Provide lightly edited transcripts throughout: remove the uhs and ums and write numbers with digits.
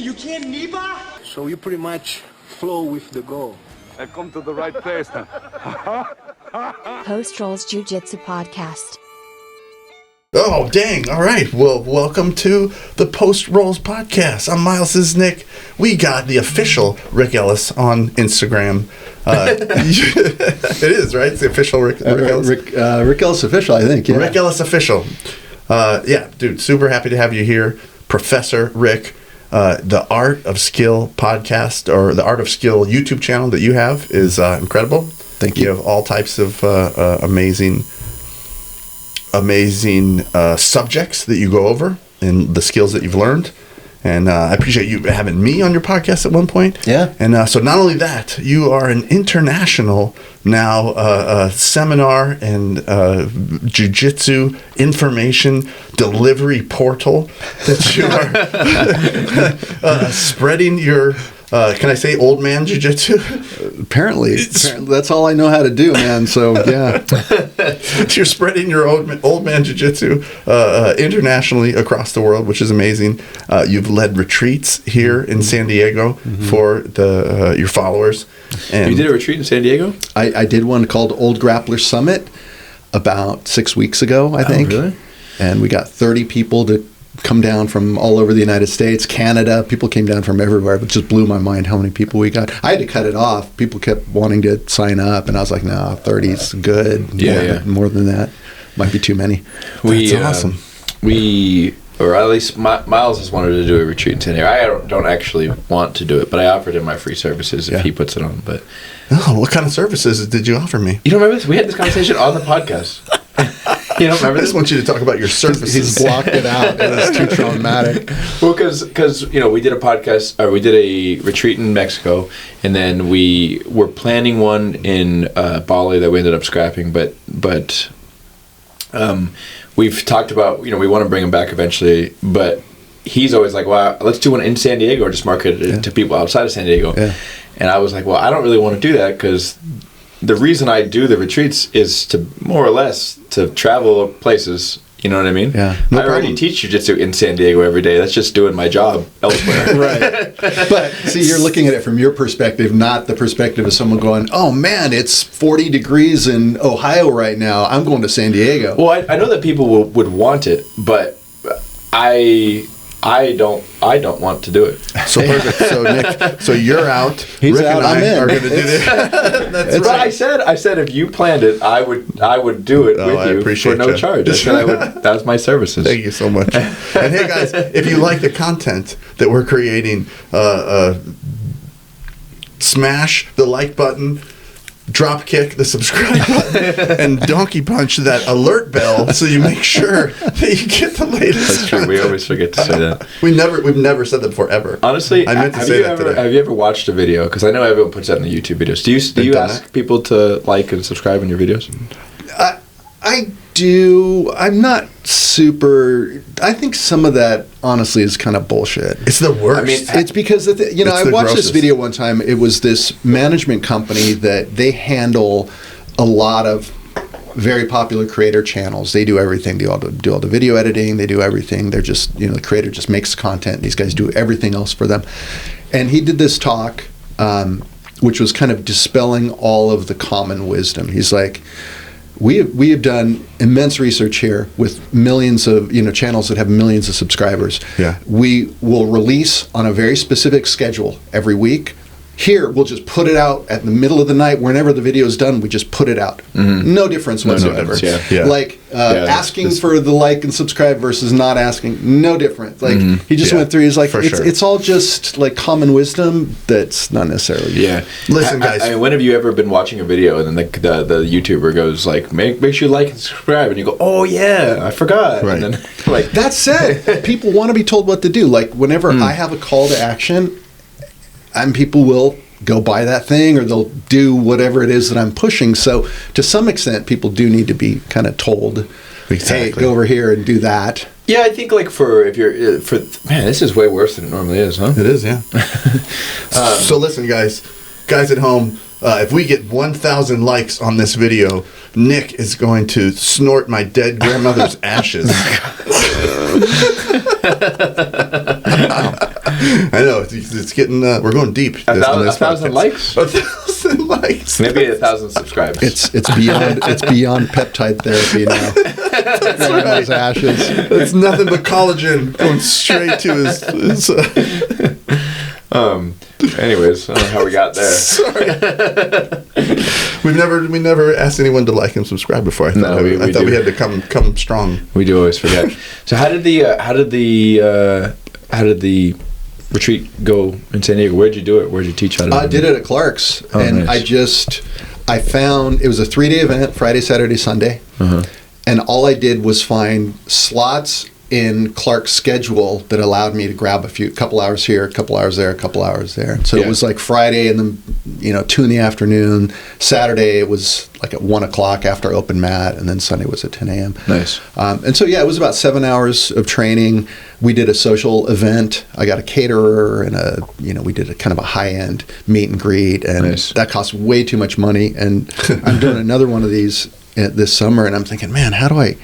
you can't Niba? So you pretty much flow with the goal. I come to the right place then. Post Rolls Jiu Jitsu podcast. Oh, dang. All right. Well, welcome to the Post Rolls podcast. I'm Miles. This is Nick. We got the official Rick Ellis on Instagram. It is, right? It's the official Rick Ellis. Rick Ellis official, I think. Yeah. Rick Ellis official. Yeah, dude, super happy to have you here. Professor Rick. The Art of Skill podcast, or the Art of Skill YouTube channel that you have is incredible. Thank you. You have all types of amazing subjects that you go over and the skills that you've learned. And I appreciate you having me on your podcast at one point. Yeah. And so not only that, you are an international now seminar and Jiu Jitsu information delivery portal that you are spreading your, can I say old man Jiu Jitsu? Apparently, that's all I know how to do, man. So, yeah. You're spreading your old man Jiu Jitsu internationally across the world, which is amazing. You've led retreats here in San Diego for your followers. And you did a retreat in San Diego? I did one called Old Grappler Summit about 6 weeks ago, I think. Oh, really? And we got 30 people to come down from all over the United States, Canada. People came down from everywhere. It just blew my mind how many people we got. I had to cut it off. People kept wanting to sign up, and I was like, no, 30 is good. More than that might be too many. That's awesome. Or at least Miles has wanted to do a retreat in San Diego. I don't actually want to do it, but I offered him my free services if he puts it on. But what kind of services did you offer me? You don't remember this? We had this conversation on the podcast. You don't remember I just want you to talk about your services. He's blocked it out. It was too traumatic. Well, because we did a podcast, or we did a retreat in Mexico, and then we were planning one in Bali that we ended up scrapping. But we've talked about, we want to bring him back eventually, but he's always like, well, let's do one in San Diego or just market it to people outside of San Diego. Yeah. And I was like, well, I don't really want to do that because the reason I do the retreats is to more or less to travel places. You know what I mean? Yeah. I already teach jiu-jitsu in San Diego every day. That's just doing my job elsewhere. Right. But see, you're looking at it from your perspective, not the perspective of someone going, oh man, it's 40 degrees in Ohio right now. I'm going to San Diego. Well, I know that people would want it, but I don't want to do it. So perfect. So Nick, so you're out. He's Rick out. and I I'm in. are going to do this. That's But right. I said if you planned it, I would do it I with you appreciate for no you. charge. I said that was my services. Thank you so much. And hey guys, if you like the content that we're creating, smash the like button, drop kick the subscribe button, and donkey punch that alert bell so you make sure that you get the latest. That's true. We always forget to say that. We've never said that before ever. Honestly, I meant to say that today. Have you ever watched a video? Because I know everyone puts that in the YouTube videos. Do you ask people to like and subscribe in your videos? I do. I'm not super. I think some of that, honestly, is kind of bullshit. It's the worst. I mean, it's because I watched this video one time. It was this management company that they handle a lot of very popular creator channels. They do everything. They do all the video editing. They do everything. They're just, the creator just makes content. These guys do everything else for them. And he did this talk, which was kind of dispelling all of the common wisdom. He's like, we have done immense research here with millions of channels that have millions of subscribers. Yeah. We will release on a very specific schedule every week. Here, we'll just put it out at the middle of the night. Whenever the video is done, we just put it out. Mm-hmm. No difference whatsoever. Like asking for the like and subscribe versus not asking, no difference. Like he just went through. He's like, it's all just like common wisdom that's not necessarily. Yeah. Listen, guys. I mean, when have you ever been watching a video and then the YouTuber goes like, make sure you like and subscribe, and you go, oh yeah, I forgot. Right. And then, like that said, people want to be told what to do. Like whenever I have a call to action. And people will go buy that thing or they'll do whatever it is that I'm pushing. So to some extent, people do need to be kind of told, hey, go over here and do that. Yeah, I think like man, this is way worse than it normally is, huh? It is, yeah. So listen, guys, guys at home, if we get 1,000 likes on this video, Nick is going to snort my dead grandmother's ashes. I know it's getting. We're going deep. 1,000 likes. 1,000 likes. Maybe 1,000 subscribers. It's beyond peptide therapy now. Grandma's ashes. It's nothing but collagen going straight to his Anyways, I don't know how we got there. Sorry. we never asked anyone to like and subscribe before. I thought we had to come strong. We do always forget. So how did the retreat go in San Diego? Where'd you do it? Where'd you teach out of? I did it at Clark's, and nice. I found it was a 3-day event, Friday, Saturday, Sunday, and all I did was find slots in Clark's schedule that allowed me to grab a couple hours here, a couple hours there, a couple hours there. So it was like Friday and then 2 in the afternoon. Saturday it was like at 1 o'clock after open mat, and then Sunday was at 10 a.m. Nice. And so it was about 7 hours of training. We did a social event. I got a caterer and we did a kind of a high-end meet and greet, and that cost way too much money. And I'm doing another one of these this summer, and I'm thinking, man, how do I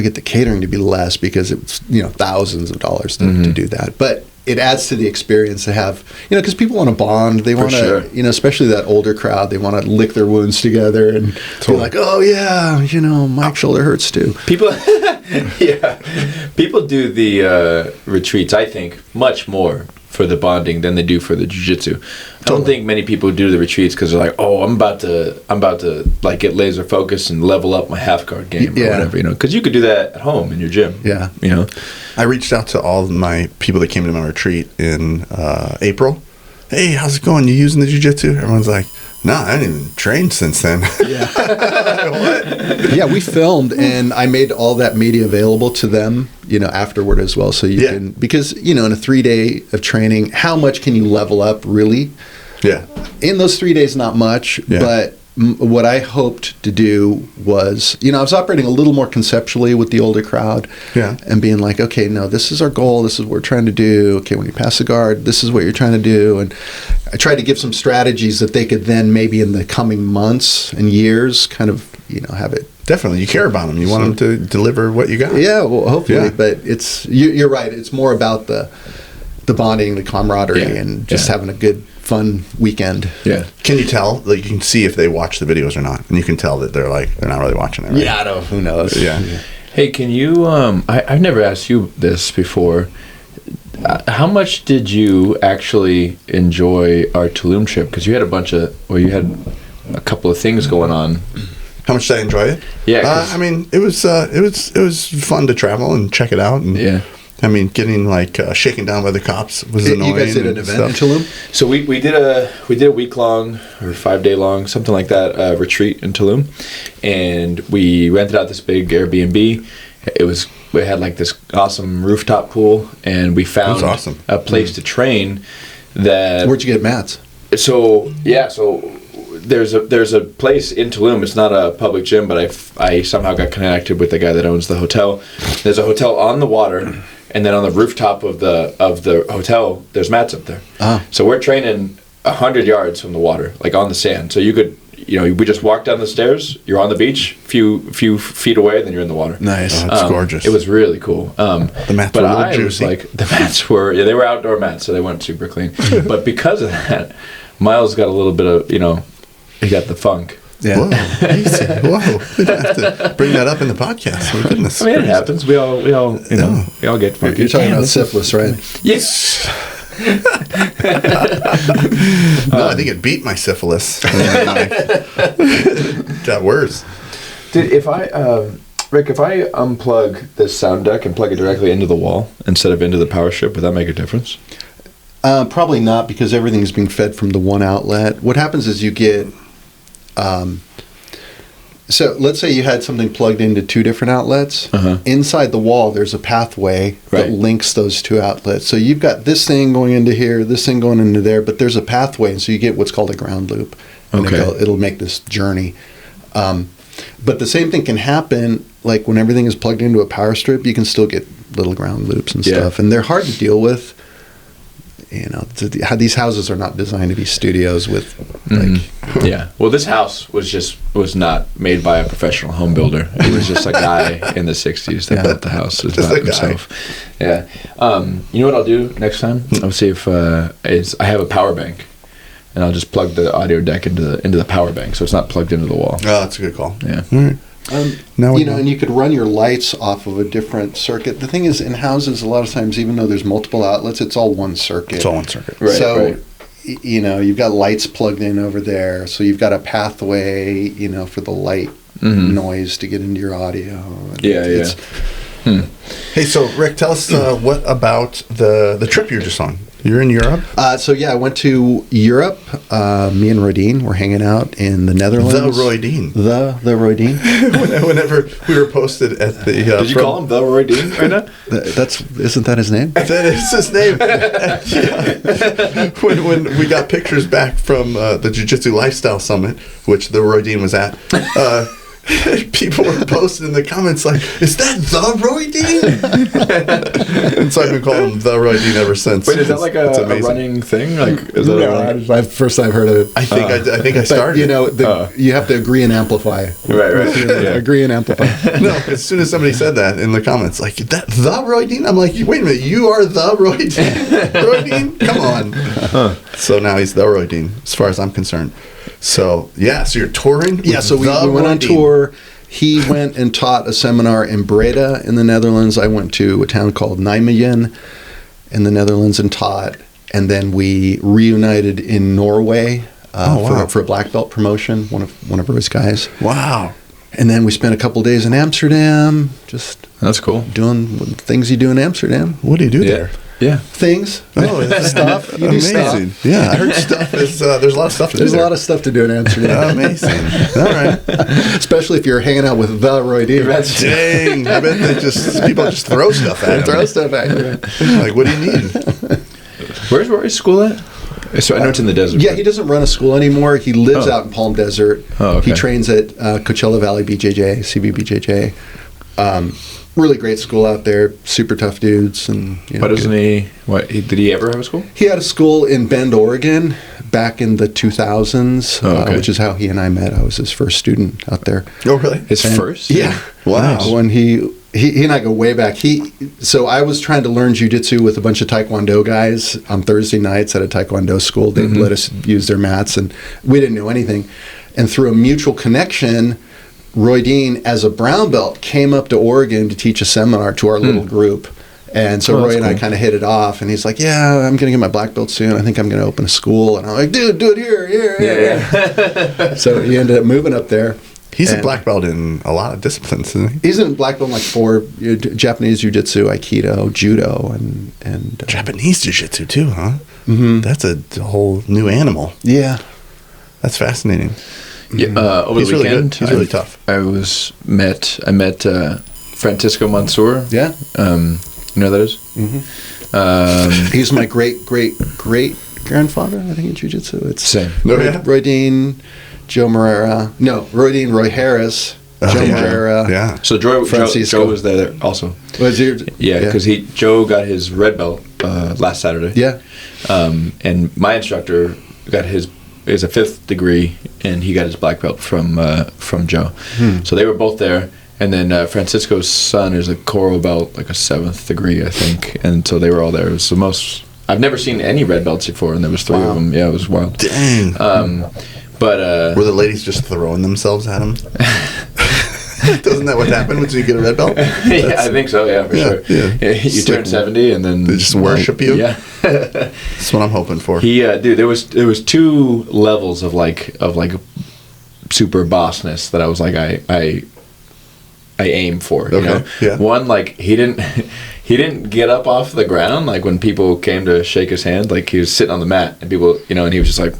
get the catering to be less, because it's thousands of dollars to do that, but it adds to the experience to have, because people want to bond, they want to, especially that older crowd, they want to lick their wounds together and be like, oh yeah, my shoulder hurts too. People do the retreats, I think, much more for the bonding than they do for the jiu-jitsu. I don't think many people do the retreats because they're like, oh, I'm about to like get laser focused and level up my half guard game or whatever, because you could do that at home in your gym. I reached out to all my people that came to my retreat in April. Hey, how's it going? You using the jiu-jitsu? Everyone's like, no, I haven't even trained since then. What? Yeah, we filmed, and I made all that media available to them, afterward as well. So you can, because, in a 3-day of training, how much can you level up really? Yeah. In those 3 days, not much, but what I hoped to do was, I was operating a little more conceptually with the older crowd, and being like, okay, no, this is our goal, this is what we're trying to do. Okay, when you pass the guard, this is what you're trying to do. And I tried to give some strategies that they could then maybe in the coming months and years kind of, have it. Definitely, you care about them. You want them to deliver what you got. Yeah, well, hopefully. Yeah. But you're right. It's more about the bonding, the camaraderie, and just having a good, fun weekend. Yeah. Can you tell? Like, you can see if they watch the videos or not, and you can tell that they're not really watching it. Right? Yeah, I know. Who knows? Yeah. Hey, can you? I've never asked you this before. How much did you actually enjoy our Tulum trip? Because you had you had a couple of things going on. How much did I enjoy it? Yeah, I mean, it was fun to travel and check it out, and I mean, getting shaken down by the cops was annoying. You guys did an event in Tulum? So we did a week-long or 5-day-long, something like that, retreat in Tulum, and we rented out this big Airbnb. We had like this awesome rooftop pool, and we found a place to train. Where'd you get mats? So there's a place in Tulum. It's not a public gym, but I somehow got connected with the guy that owns the hotel. There's a hotel on the water, and then on the rooftop of the hotel, there's mats up there. So we're training 100 yards from the water, like on the sand. So you could, we just walk down the stairs. You're on the beach, few feet away, then you're in the water. Nice, that's gorgeous. It was really cool. The mats were really juicy. The mats were, they were outdoor mats, so they weren't super clean. But because of that, Miles got a little bit of, he got the funk. Yeah. Whoa, easy. Whoa. We don't have to bring that up in the podcast. My goodness. I mean, it happens. We all we all get funky. You're talking about syphilis, right? Yes. No, I think it beat my syphilis. Got worse. Rick, if I unplug this sound deck and plug it directly into the wall instead of into the power strip, would that make a difference? Probably not, because everything's being fed from the one outlet. What happens is you get... so let's say you had something plugged into 2 different outlets. Inside the wall, there's a pathway that links those 2 outlets. So you've got this thing going into here, this thing going into there, but there's a pathway, and so you get what's called a ground loop. And it'll make this journey. But the same thing can happen, like when everything is plugged into a power strip, you can still get little ground loops and stuff, and they're hard to deal with. how these houses are not designed to be studios with like. Yeah. Well, this house was not made by a professional home builder. It was just a guy in the '60s that built the house by himself. Yeah. You know what I'll do next time? I'll see if I have a power bank, and I'll just plug the audio deck into the power bank, so it's not plugged into the wall. Oh, that's a good call. Yeah. All right. And you could run your lights off of a different circuit. The thing is, in houses, a lot of times, even though there's multiple outlets, it's all one circuit. It's all one circuit. Right, so, right. You've got lights plugged in over there. So you've got a pathway, for the light noise to get into your audio. Yeah. Hey, so Rick, tell us what about the trip you're just on? You're in Europe? I went to Europe. Me and Rodine were hanging out in the Netherlands. The Roydeen. The Roydeen. Whenever we were posted at the... Did you call him the Roydeen right now? Isn't that his name? That is his name. When we got pictures back from the Jiu Jitsu Lifestyle Summit, which the Roydeen was at, people were posting in the comments like, "Is that the Roydeen?" And so I've been calling him the Roydeen ever since. Wait, is that like a running thing? Like, is that First I've heard of it. I think I started. You have to agree and amplify. Right. Yeah. Agree and amplify. No, as soon as somebody said that in the comments, like, that the Roydeen? I'm like, wait a minute, you are the Roydeen? Roydeen? Come on. So now he's the Roydeen, as far as I'm concerned. So, so you're touring? Yeah, so we went on tour. He went and taught a seminar in Breda in the Netherlands. I went to a town called Nijmegen in the Netherlands and taught. And then we reunited in Norway for a black belt promotion, one of his guys. Wow. And then we spent a couple days in Amsterdam, just that's cool. doing things you do in Amsterdam. What do you do there? Yeah. Things. Stuff. You do stuff. Yeah, I heard stuff is, there's a lot of stuff to do. There's a lot of stuff to do in Amsterdam. Amazing. All right. Especially if you're hanging out with the Roydeen. Dang. I bet people just throw stuff at him. Like, what do you need? Where's Rory's school at? So I know it's in the desert. Yeah, he doesn't run a school anymore. He lives out in Palm Desert. Oh, okay. He trains at Coachella Valley BJJ, CBBJJ. Really great school out there. Super tough dudes. And did he ever have a school? He had a school in Bend, Oregon, back in the 2000s, which is how he and I met. I was his first student out there. Oh, really? His first? Yeah. Wow. When he and I go way back. So I was trying to learn jiu-jitsu with a bunch of Taekwondo guys on Thursday nights at a Taekwondo school. They'd let us use their mats, and we didn't know anything. And through a mutual connection, Roydeen, as a brown belt, came up to Oregon to teach a seminar to our little group. And so Roy and I kind of hit it off, and he's like, "Yeah, I'm going to get my black belt soon. I think I'm going to open a school." And I'm like, "Dude, do it here. Yeah." So he ended up moving up there. He's a black belt in a lot of disciplines, isn't he? He's a black belt in like 4 Japanese jiu-jitsu, aikido, judo, and Japanese jiu-jitsu too, huh? Mm-hmm. That's a whole new animal. Yeah. That's fascinating. Yeah, over the weekend, really good. He's really tough. I met Francisco Mansour. Yeah. You know who that is? Mm-hmm. He's my great grandfather, I think, in jiu-jitsu. It's same. Roydeen, Joe Moreira. No, Roydeen, Roy Harris, Joe Moreira. Yeah. So Joe was there also. Was he? Yeah, because Joe got his red belt last Saturday. Yeah. And my instructor got is a 5th degree, and he got his black belt from Joe. So they were both there. And then Francisco's son is a Koro belt, like a 7th degree, I think. And so they were all there. It was the most... I've never seen any red belts before, and there was 3 of them. Yeah, it was wild. Dang. But were the ladies just throwing themselves at him? Doesn't that what happened when you get a red belt? Yeah, I think so. Yeah, for sure. Yeah. You turn 70, and then they just worship you. Yeah, that's what I'm hoping for. Dude, there was 2 levels of like super bossness that I was like I aim for. Okay. You know? Yeah. One, like he didn't get up off the ground like when people came to shake his hand. Like he was sitting on the mat, and people, and he was just like.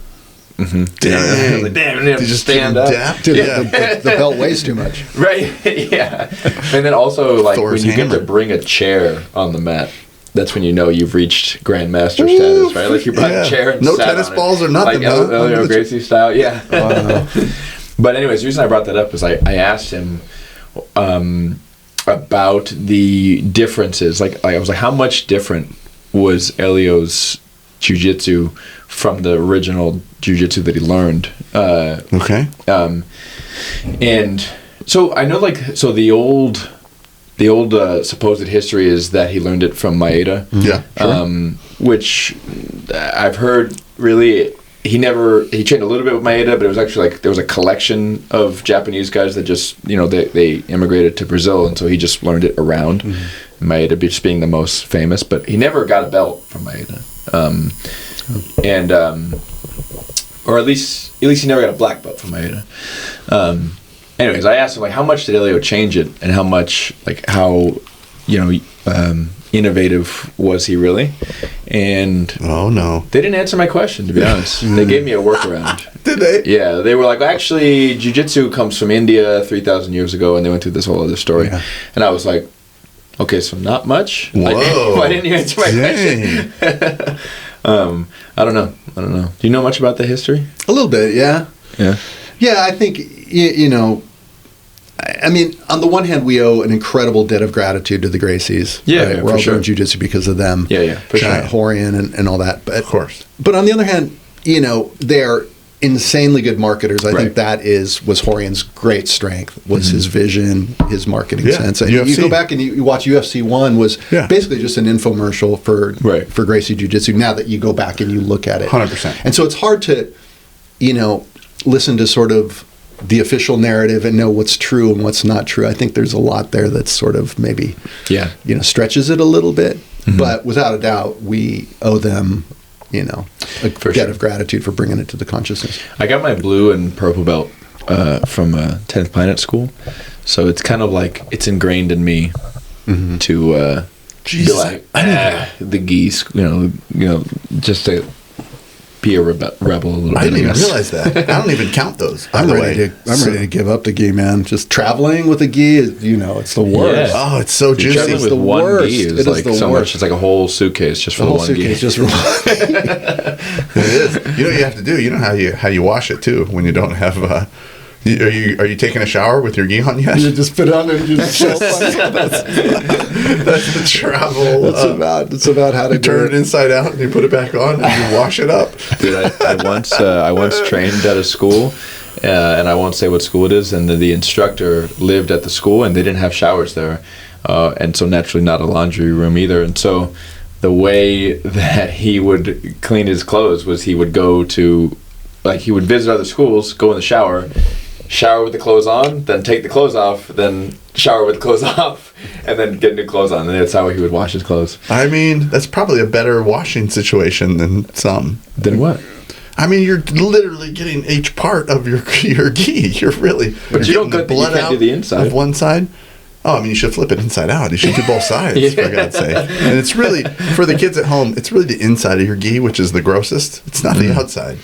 Mm-hmm. Dang. Like, damn, you just stand up. Dude, the belt weighs too much. Right, yeah. And then also, like, Thor's when you hammer. get to bring a chair on the mat, that's when you know you've reached Grandmaster status, right? Like, you brought a chair and no sat tennis on balls it. or nothing. Like Elio Gracie style, yeah. Wow. But anyways, the reason I brought that up is I asked him about the differences. Like, I was like, how much different was Elio's Jiu Jitsu from the original Jiu Jitsu that he learned. Okay. And so I know, like, so the old supposed history is that he learned it from Maeda. Yeah. Sure. Which I've heard really. He trained a little bit with Maeda, but it was actually like there was a collection of Japanese guys that just, they immigrated to Brazil, and so he just learned it around. Maeda just being the most famous, but he never got a belt from Maeda. Or at least he never got a black belt from Maeda. Anyways, I asked him, like, how much did Elio change it, and how much, like, how, innovative was he really? And oh no, they didn't answer my question, to be honest. They gave me a workaround. Did they? Yeah, they were like, actually, jiu-jitsu comes from India 3,000 years ago, and they went through this whole other story. Yeah. And I was like, okay, so not much. Whoa. Like, why didn't you answer my question? I don't know. Do you know much about the history? A little bit, yeah. Yeah. I think I mean, on the one hand, we owe an incredible debt of gratitude to the Gracies. Yeah, right? yeah, We're for all sure. doing jiu-jitsu because of them. Yeah, for sure. Horian and all that. But, Of course. But on the other hand, they are insanely good marketers. I think that was Horian's great strength, was his vision, his marketing sense. And you go back and you watch UFC 1 was basically just an infomercial for Gracie Jiu-Jitsu, now that you go back and you look at it. 100%. And so it's hard to, listen to sort of the official narrative and know what's true and what's not true. I think there's a lot there that's sort of maybe, stretches it a little bit. But without a doubt, we owe them, a debt of gratitude for bringing it to the consciousness. I got my blue and purple belt from 10th Planet School. So it's kind of like, it's ingrained in me to be like, the geese, just to be a rebel a little bit. I didn't even realize that. I don't even count those. I'm ready to give up the gi, man. Just traveling with a gi is, it's the worst. Yeah. Oh, it's so juicy. Traveling with one gi is like so much. It's like a whole suitcase just for the one gi. Just for one. It is. You know what you have to do? You know how you wash it too when you don't have. Are you taking a shower with your gi on yet? You just put it on and you just show That's the travel. It's about how to turn it inside out and you put it back on and you wash it up. Dude, I once trained at a school, and I won't say what school it is, and the instructor lived at the school, and they didn't have showers there, and so naturally not a laundry room either. And so the way that he would clean his clothes was he would go to, like, he would visit other schools, go in the shower with the clothes on, then take the clothes off, then shower with the clothes off, and then get new clothes on. And that's how he would wash his clothes. I mean, that's probably a better washing situation than some. Then what? I mean, you're literally getting each part of your gi. You're really... But you don't get the blood out do the inside. Of one side. Oh, I mean, you should flip it inside out. You should do both sides, for God's sake. And it's really, for the kids at home, it's really the inside of your gi, which is the grossest. It's not the outside.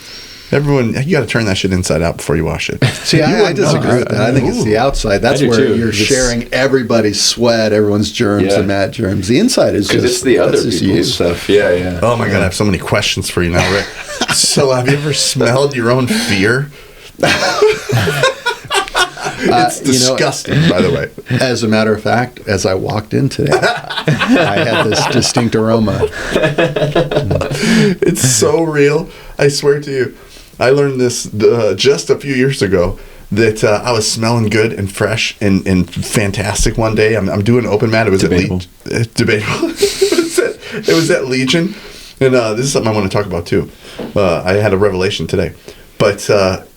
Everyone, you got to turn that shit inside out before you wash it. See, I disagree with that. I think it's the outside. That's where you're sharing everybody's sweat, everyone's germs and mad germs. The inside is just... Because it's the other people's stuff. Yeah. Oh my God, I have so many questions for you now, Rick. So have you ever smelled your own fear? It's disgusting, by the way. As a matter of fact, as I walked in today, I had this distinct aroma. It's so real. I swear to you. I learned this just a few years ago, that I was smelling good and fresh and fantastic one day. I'm doing open mat. It was debatable. Debatable. It was at Legion. And this is something I want to talk about too. I had a revelation today. But,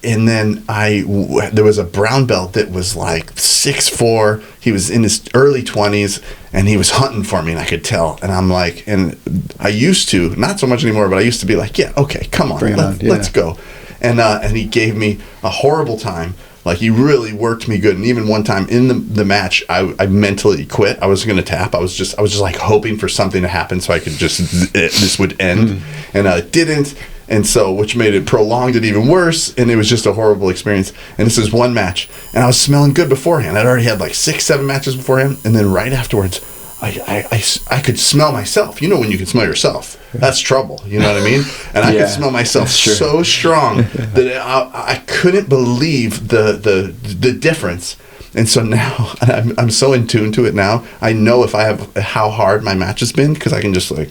and then there was a brown belt that was like 6'4". He was in his early 20s and he was hunting for me and I could tell. And I'm like, and I used to, not so much anymore, but I used to be like, yeah, okay, come on, let's go. And he gave me a horrible time. Like, he really worked me good. And even one time in the match, I mentally quit. I was going to tap. I was just like hoping for something to happen so I could this would end. And it didn't. And so, which made it prolonged it even worse, and it was just a horrible experience. And this is one match, and I was smelling good beforehand. I'd already had like 6-7 matches beforehand, and then right afterwards, I could smell myself. You know when you can smell yourself, that's trouble. You know what I mean? And I could smell myself so strong that I couldn't believe the difference. And so now, I'm so in tune to it now. I know if I have how hard my match has been, because I can just like...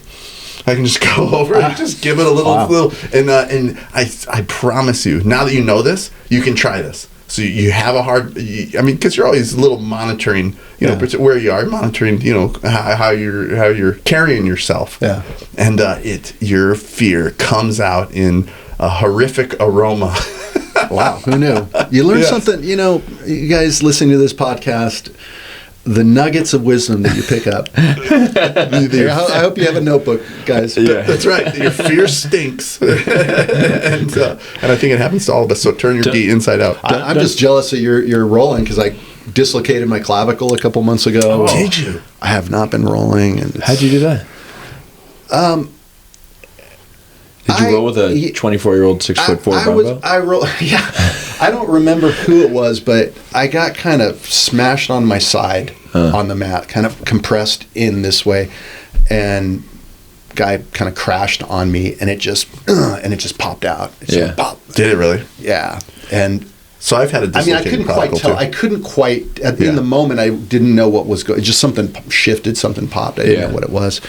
I can just go over and just give it a little, and I promise you, now that you know this, you can try this. So you have a hard, because you're always a little monitoring, where you are, monitoring, how you're carrying yourself. Yeah. And your fear comes out in a horrific aroma. Wow, who knew? You learn something, you guys listening to this podcast, the nuggets of wisdom that you pick up. I hope you have a notebook, guys. Yeah, that's right. Your fear stinks. and I think it happens to all of us, so turn your gi inside out. I'm just jealous that you're rolling, because I dislocated my clavicle a couple months ago. Oh, did you? I have not been rolling. And how'd you do that? Did you roll with a 24-year-old 6'4" dumbbell? I roll. Yeah, I don't remember who it was, but I got kind of smashed on my side on the mat, kind of compressed in this way, and guy kind of crashed on me, and it just popped out. Pop. Did it really? Yeah, and. So I've had a dislocated I couldn't quite tell. too. I couldn't quite in the moment. I didn't know what was going. Just something shifted. Something popped. I didn't know what it was.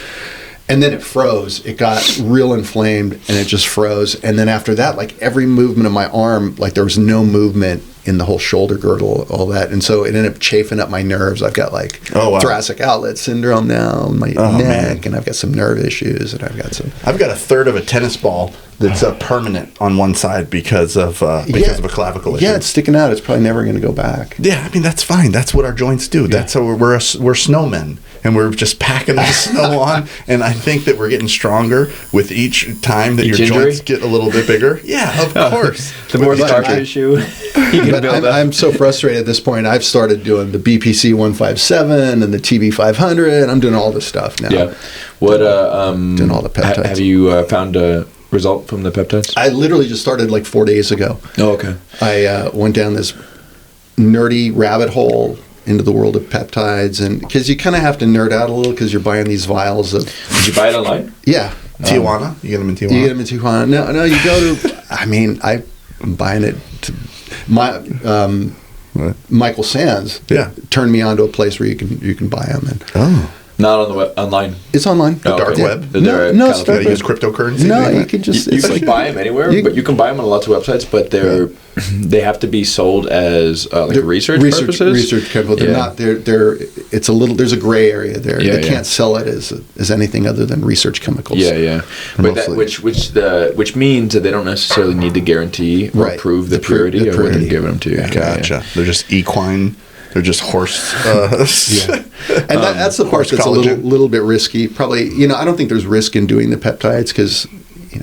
And then it froze. It got real inflamed, and it just froze. And then after that, like every movement of my arm, like there was no movement in the whole shoulder girdle, all that. And so it ended up chafing up my nerves. I've got like thoracic outlet syndrome now in my neck, and I've got some nerve issues, and I've got a third of a tennis ball that's permanent on one side because of a clavicle issue. Yeah, it's sticking out. It's probably never going to go back. Yeah, that's fine. That's what our joints do. That's how we're snowmen, and we're just packing the snow on. And I think that we're getting stronger with each time that your joints get a little bit bigger. Yeah, of course. The more scar tissue you can build up. I'm so frustrated at this point. I've started doing the BPC 157 and the TB 500. I'm doing all this stuff now. Yeah. What doing all the peptides. Have you found a result from the peptides? I literally just started like 4 days ago. Oh, okay. I went down this nerdy rabbit hole into the world of peptides, and because you kind of have to nerd out a little because you're buying these vials of. Did you buy it online? Yeah. Tijuana? You get them in Tijuana? You get them in Tijuana. No, you go to. I'm buying it. Michael Sands turned me on to a place where you can buy them. And, not on the web, online. It's online. The dark web? No, it's dark web. Use cryptocurrency? No, you can just... You can buy them anywhere, but you can buy them on lots of websites, but they have to be sold as research purposes. Research chemical. They're not. It's a little. There's a gray area there. They can't sell it as anything other than research chemicals. Yeah. But that, which means that they don't necessarily need to guarantee or prove the purity of what they're giving them to you. Gotcha. Yeah. They're just equine. They're just horse. And that's the part that's a little bit risky. Probably, I don't think there's risk in doing the peptides because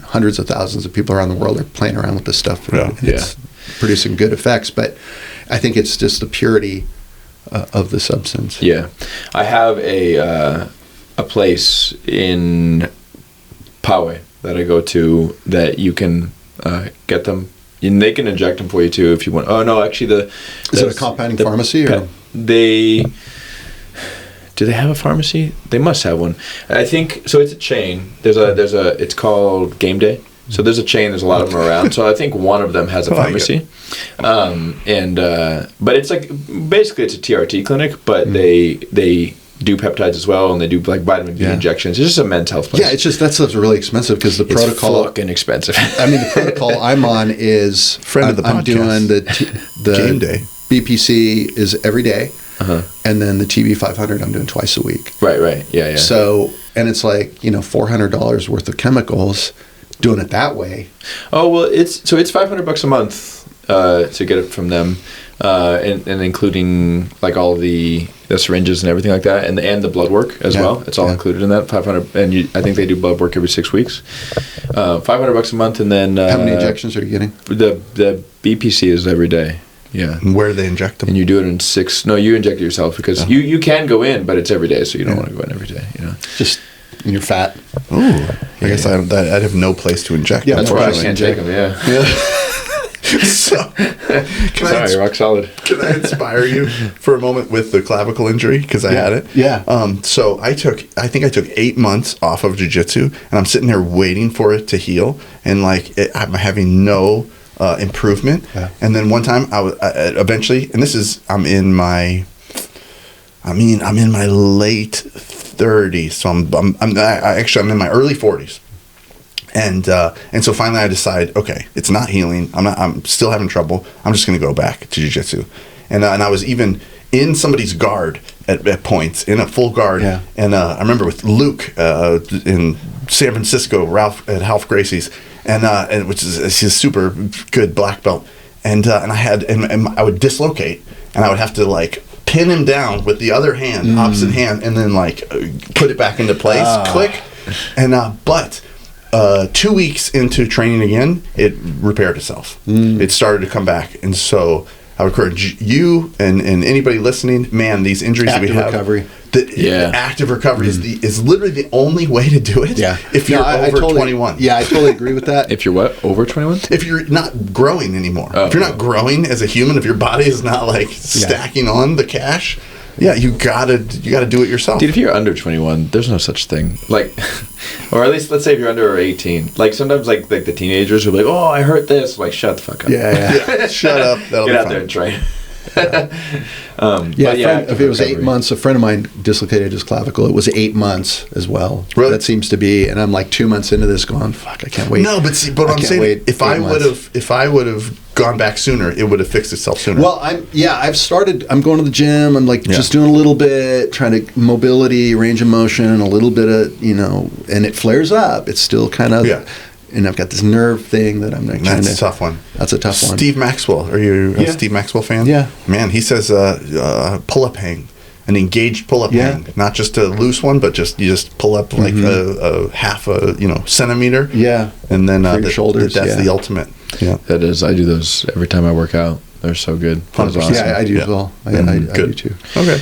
hundreds of thousands of people around the world are playing around with this stuff. And it's producing good effects, but I think it's just the purity of the substance. Yeah, I have a place in Poway that I go to that you can get them. And they can inject them for you too if you want. Oh no, actually, is it a compounding pharmacy or do they have a pharmacy? They must have one. I think so. It's a chain. It's called Game Day. So there's a chain. There's a lot of them around. So I think one of them has a pharmacy. But it's like basically it's a TRT clinic, but they do peptides as well, and they do like vitamin D injections. It's just a men's health place. Yeah, it's just that stuff's really expensive because the protocol. It's fucking expensive. The protocol I'm on is friend of the podcast. I'm doing the Game Day. BPC is every day, and then the TB 500 I'm doing twice a week. Right. Yeah. So and it's like $400 worth of chemicals. Doing it that way. Oh well, it's $500 a month to get it from them. And including like all the syringes and everything like that, and the blood work as well. It's all included in that 500. And I think they do blood work every 6 weeks. $500 a month, and then how many injections are you getting? The BPC is every day. Yeah. And where do they inject them? And you do it in 6. No, you inject it yourself because you can go in, but it's every day, so you don't want to go in every day. Just and you're fat. Ooh, I guess I'd have no place to inject. Yeah, that's why I can't take them. Yeah. So, you're rock solid. Can I inspire you for a moment with the clavicle injury because I had it? Yeah. So I think I took 8 months off of jiu-jitsu, and I'm sitting there waiting for it to heal, and I'm having no improvement. Yeah. And then one time I was eventually, and this is I'm in my late 30, so I'm in my early 40s. And so finally I decide, okay, it's not healing. I'm still having trouble. I'm just going to go back to jiu-jitsu. And I was even in somebody's guard at points, in a full guard. Yeah. And I remember with Luke in San Francisco, Ralph at Half Gracie's, and which is he's a super good black belt. And I would dislocate, and I would have to like pin him down with the other hand, opposite hand, and then like put it back into place, click. And but 2 weeks into training again, it repaired itself. It started to come back, and so I would encourage you and anybody listening, man, these injuries Active that we have, recovery. Active recovery is literally the only way to do it. Yeah. If you're over 21. Yeah, I totally agree with that. If you're what? Over 21? If you're not growing anymore. If you're not growing as a human, if your body is not like stacking on the cash, you gotta do it yourself. Dude, if you're under 21, there's no such thing. Like, or at least let's say if you're under 18. Like sometimes like the teenagers will be like, oh, I hurt this. I'm like, shut the fuck up. Yeah. Shut up. That'll Get be out fine. there and train. If it was 8 months, a friend of mine dislocated his clavicle. It was 8 months as well. Really? That seems to be, and I'm like 2 months into this going, fuck, I can't wait. No, but I'm saying if I would have gone back sooner, it would have fixed itself sooner. Well, I'm going to the gym. I'm like just doing a little bit, trying to mobility, range of motion, a little bit of, and it flares up. It's still kind of, and I've got this nerve thing that I'm like trying to. That's a tough one. That's a tough one. Steve Maxwell. Are you a Steve Maxwell fan? Yeah. Man, he says pull-up hang, an engaged pull-up hang, not just a loose one, but you just pull up like a half a centimeter. Yeah. And then your shoulders. That's the ultimate. Yeah. That is. I do those every time I work out. They're so good. That's awesome. Yeah, I do as well. I do too. Okay.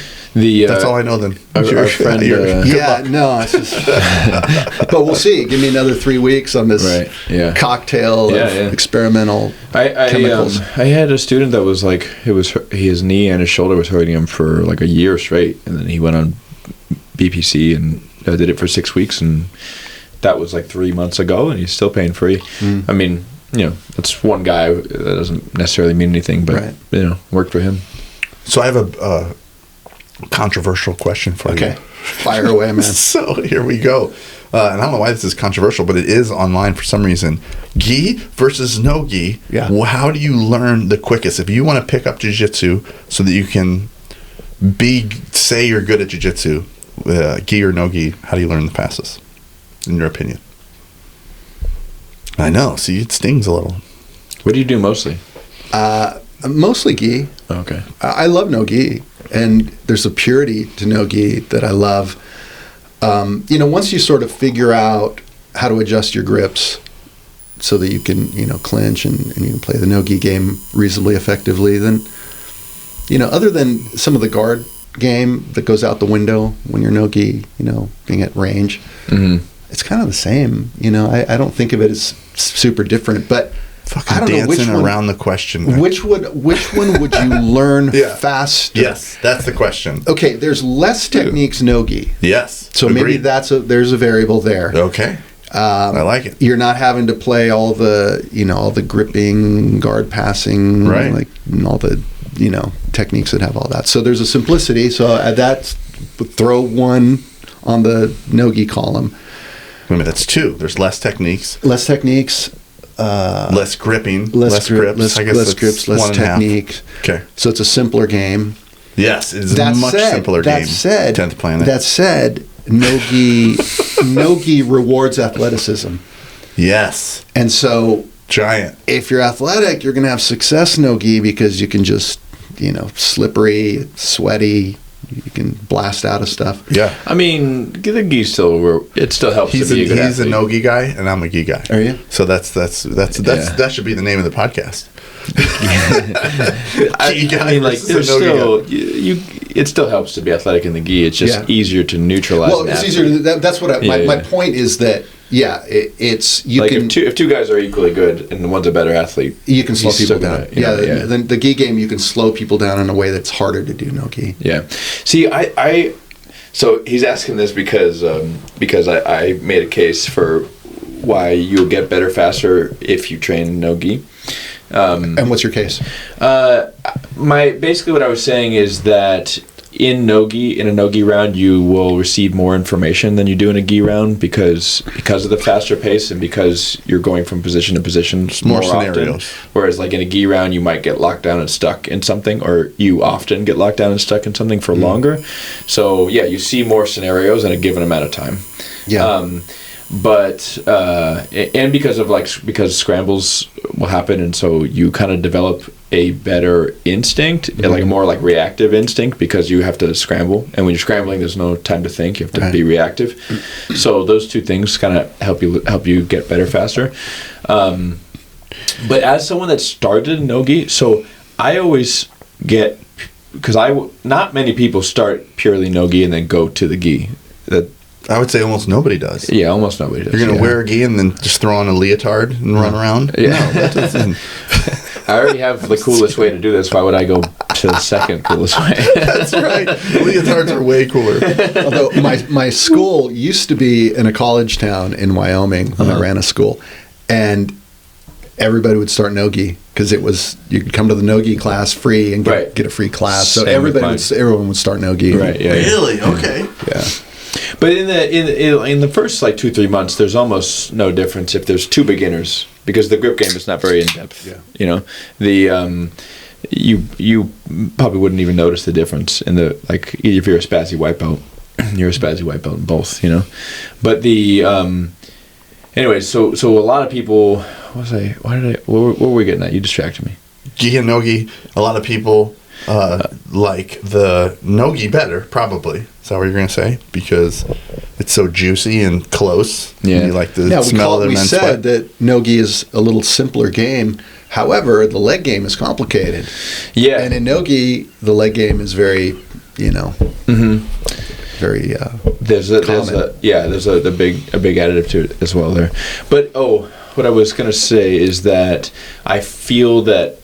That's all I know then. Our friend. It's just. But we'll see. Give me another 3 weeks on this cocktail of experimental chemicals. I had a student that was like, his knee and his shoulder was hurting him for like a year straight, and then he went on BPC and did it for 6 weeks, and that was like 3 months ago, and he's still pain free. I mean, that's one guy. That doesn't necessarily mean anything, but worked for him. So I have a controversial question for you. Okay, fire away, man. So here we go. And I don't know why this is controversial, but it is online for some reason. Gi versus no gi. Yeah. How do you learn the quickest? If you want to pick up jiu-jitsu so that you can say you're good at jiu-jitsu, gi or no gi, how do you learn the passes, in your opinion? I know. See, it stings a little. What do you do mostly? Mostly gi. Okay. I love no gi, and there's a purity to no gi that I love. Once you sort of figure out how to adjust your grips so that you can, clinch and you can play the no gi game reasonably effectively, then, other than some of the guard game that goes out the window when you're no gi, being at range, it's kind of the same. I don't think of it as super different, but fucking I don't know dancing around the question. Which one would you learn faster? Yes, that's the question. Okay, there's less techniques no-gi. Yes. So maybe there's a variable there. Okay. I like it. You're not having to play all the gripping, guard passing, right? Like all the techniques that have all that. So there's a simplicity. So that's throw one on the no-gi column. Wait a minute, that's two. There's less techniques. Less techniques. Less gripping. Less grips. I guess less grips. Less technique. Okay. So it's a simpler game. Yes, it's a much simpler game. 10th Planet. That said, no-gi rewards athleticism. Yes. And so giant. If you're athletic, you're going to have success no-gi because you can just, slippery, sweaty, you can blast out of stuff. Yeah. I mean, the gi still helps to be a good athlete. He's a no gi guy, and I'm a gi guy. Are you? So that should be the name of the podcast. There's still it still helps to be athletic in the gi. It's just easier to neutralize. Well, it's easier. That's what my point is that. Yeah, it's you can. If two guys are equally good and one's a better athlete, you can slow people down. The gi game, you can slow people down in a way that's harder to do no gi. Yeah. See, so he's asking this because I made a case for why you'll get better faster if you train no gi. And what's your case? Basically what I was saying is that in a nogi round, you will receive more information than you do in a gi round because of the faster pace and because you're going from position to position more scenarios. Often. Whereas like in a gi round, you might get locked down and stuck in something, or you often get locked down and stuck in something for longer. So yeah, you see more scenarios in a given amount of time. Yeah. But because scrambles will happen, and so you kind of develop a better instinct, like a more like reactive instinct, because you have to scramble, and when you're scrambling, there's no time to think. You have to be reactive. So those two things kind of help you get better faster. But as someone that started nogi, so I always get, because not many people start purely nogi and then go to the gi. I would say almost nobody does. Yeah, almost nobody does. You're going to wear a gi and then just throw on a leotard and run around? Yeah. No, that doesn't. I already have the coolest way to do this. Why would I go to the second coolest way? That's right. Leotards are way cooler. Although my school used to be in a college town in Wyoming when I ran a school, and everybody would start nogi because it was, you could come to the nogi class free and get a free class. So everyone would start nogi. Right. Yeah. Really? Okay. Yeah. But in the first like 2-3 months, there's almost no difference if there's two beginners, because the grip game is not very in depth. Yeah. You know, you probably wouldn't even notice the difference in the, like, if you're a spazzy white belt, you're a spazzy white belt in both. You know, but anyways, so a lot of people. What were we getting at? You distracted me. Gi and nogi. A lot of people like the nogi better, probably. Is that what you're going to say? Because it's so juicy and close. Yeah. And you like the smell of the men's sweat. We said that nogi is a little simpler game. However, the leg game is complicated. Yeah. And in nogi, the leg game is very, very there's a big additive to it as well there. But what I was going to say is that I feel that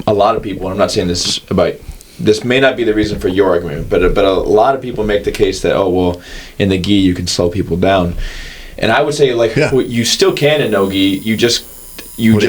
a lot of people, and I'm not saying this may not be the reason for your argument, but a lot of people make the case that, in the gi you can slow people down, and I would say you still can in nogi. You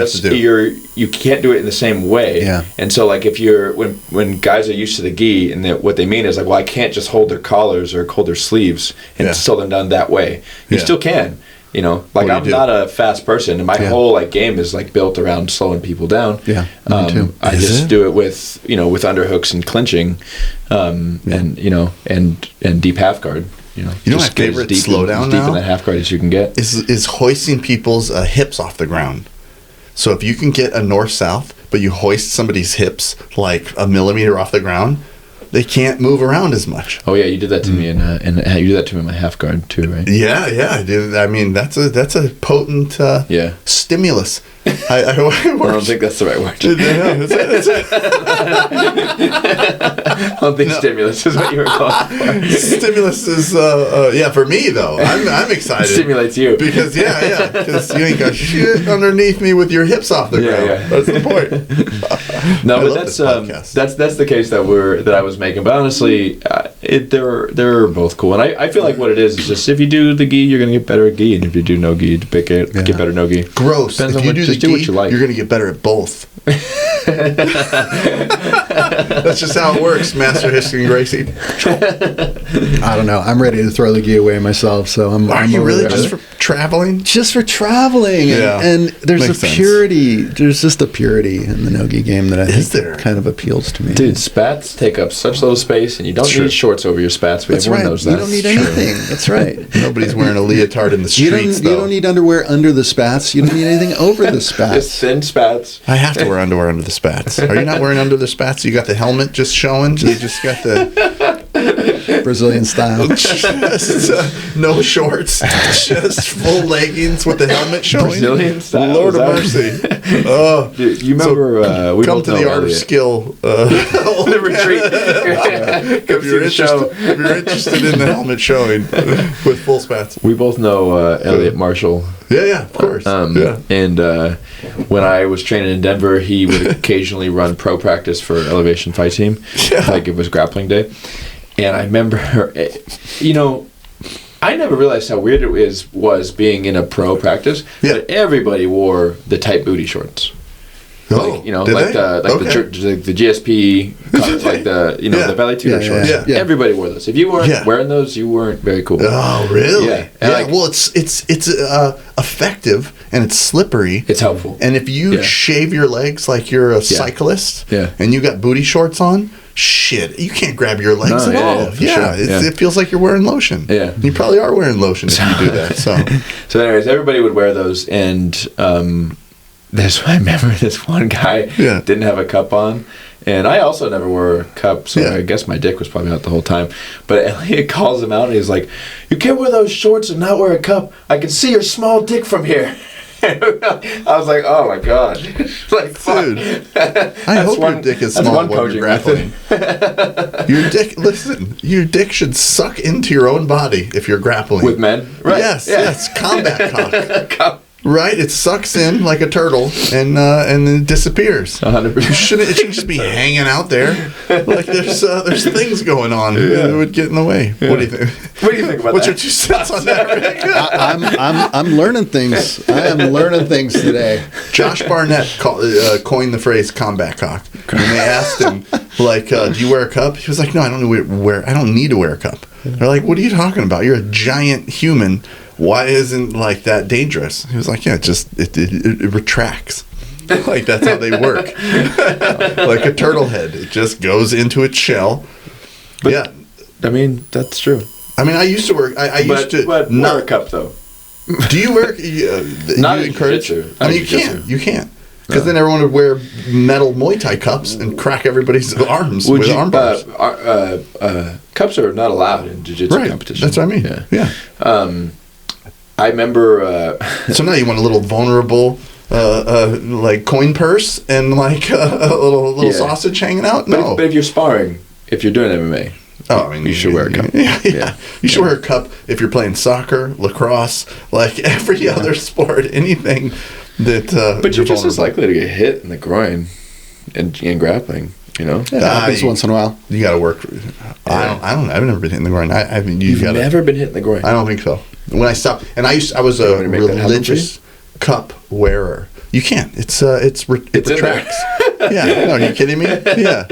can't do it in the same way. Yeah. And so like if you're when guys are used to the gi, and what they mean is like, I can't just hold their collars or hold their sleeves and slow them down that way. You still can. You know, like I'm not a fast person, and my whole like game is like built around slowing people down. Yeah, me too. I just do it with underhooks and clinching, and deep half guard. You know my favorite slowdown deep in that half guard as you can get is hoisting people's hips off the ground. So if you can get a north-south, but you hoist somebody's hips like a millimeter off the ground, they can't move around as much. Oh yeah, you did that to me, and you did that to me in my half guard too, right? Yeah, I did. I mean, that's a potent stimulus. I don't think that's the right word. I don't think stimulus is what you were calling for. Stimulus is, for me though. I'm excited. It stimulates you. Because, because you ain't got shit underneath me with your hips off the ground. Yeah. That's the point. No, but that's the case that I was making. But honestly, they're both cool. And I feel like what it is just if you do the gi, you're going to get better at gi. And if you do no gi, you get better no gi. Gross. Depends on what you like. You're going to get better at both. That's just how it works, Master History and Gracie. I don't know. I'm ready to throw the gi away myself. So Are you really just for traveling? Just for traveling. Yeah. And there's a purity. There's just a purity in the no-gi game that I think kind of appeals to me. Dude, spats take up such little space, and you don't need shorts over your spats. Everyone knows that. You don't need anything. That's right. Nobody's wearing a leotard in the streets, You don't need underwear under the spats. You don't need anything over the spats. Just thin spats. I have to wear underwear under the spats. Are you not wearing under the spats? You got the helmet just showing? You just got the Brazilian style. Just, no shorts. Just full leggings with the helmet showing. Brazilian style. Lord of mercy. Oh, dude, you remember we come to the art of skill. The retreat. If you're interested in the helmet showing with full spats. We both know Elliot Marshall. Yeah, of course. And when I was training in Denver, he would occasionally run pro practice for Elevation Fight Team, like it was grappling day. And I remember, I never realized how weird it was being in a pro practice. Yeah. But everybody wore the tight booty shorts. Oh, you know, did like they? the GSP, like the Valley Tutor shorts. Yeah. Everybody wore those. If you weren't wearing those, you weren't very cool. Oh, really? Yeah. Well, it's effective and it's slippery. It's helpful. And if you shave your legs like you're a cyclist, and you got booty shorts on, shit, you can't grab your legs at all. It feels like you're wearing lotion. Yeah. You probably are wearing lotion if you do that. So anyways, everybody would wear those, and I remember this one guy didn't have a cup on, and I also never wore a cup, so I guess my dick was probably out the whole time. But Elliot calls him out, and he's like, "You can't wear those shorts and not wear a cup. I can see your small dick from here." I was like, "Oh my god!" Like, fuck. Dude, I hope your dick is small when you're grappling. Your dick, listen, your dick should suck into your own body if you're grappling with men, right? Yes, combat cock. Right, it sucks in like a turtle and then it disappears. 100%. It shouldn't just be hanging out there. Like there's things going on that would get in the way. Yeah. What do you think? What do you think about What's that? your 2 cents on that, Rick? I'm learning things. I am learning things today. Josh Barnett coined the phrase "combat cock." When they asked him, like, "Do you wear a cup?" He was like, "No, I don't need to wear a cup." They're like, "What are you talking about? You're a giant human. Why isn't like that dangerous?" He was like, "Yeah, it retracts. Like that's how they work. Like a turtle head, it just goes into its shell." But, I mean that's true. I mean, I used to work. I used to not wear a cup though. Do you wear? Not you encourage? Jiu-Jitsu. I mean, you can't. Because then everyone would wear metal Muay Thai cups and crack everybody's arms with arm bars. Cups are not allowed in jiu-jitsu competition. That's what I mean. Yeah. I remember. So now you want a little vulnerable, like coin purse and like a little sausage hanging out? No. But if you're sparring, if you're doing MMA, I mean, you should wear a cup. Yeah. You should wear a cup if you're playing soccer, lacrosse, like every other sport, anything that. But you're just as likely to get hit in the groin in grappling. You know, it happens once in a while. You got to work. I don't. I've never been hit in the groin. I mean, you've never been hit in the groin. I don't think so. When I stopped, and I was a religious cup wearer. You can't. It retracts. Yeah. No, are you kidding me? Yeah.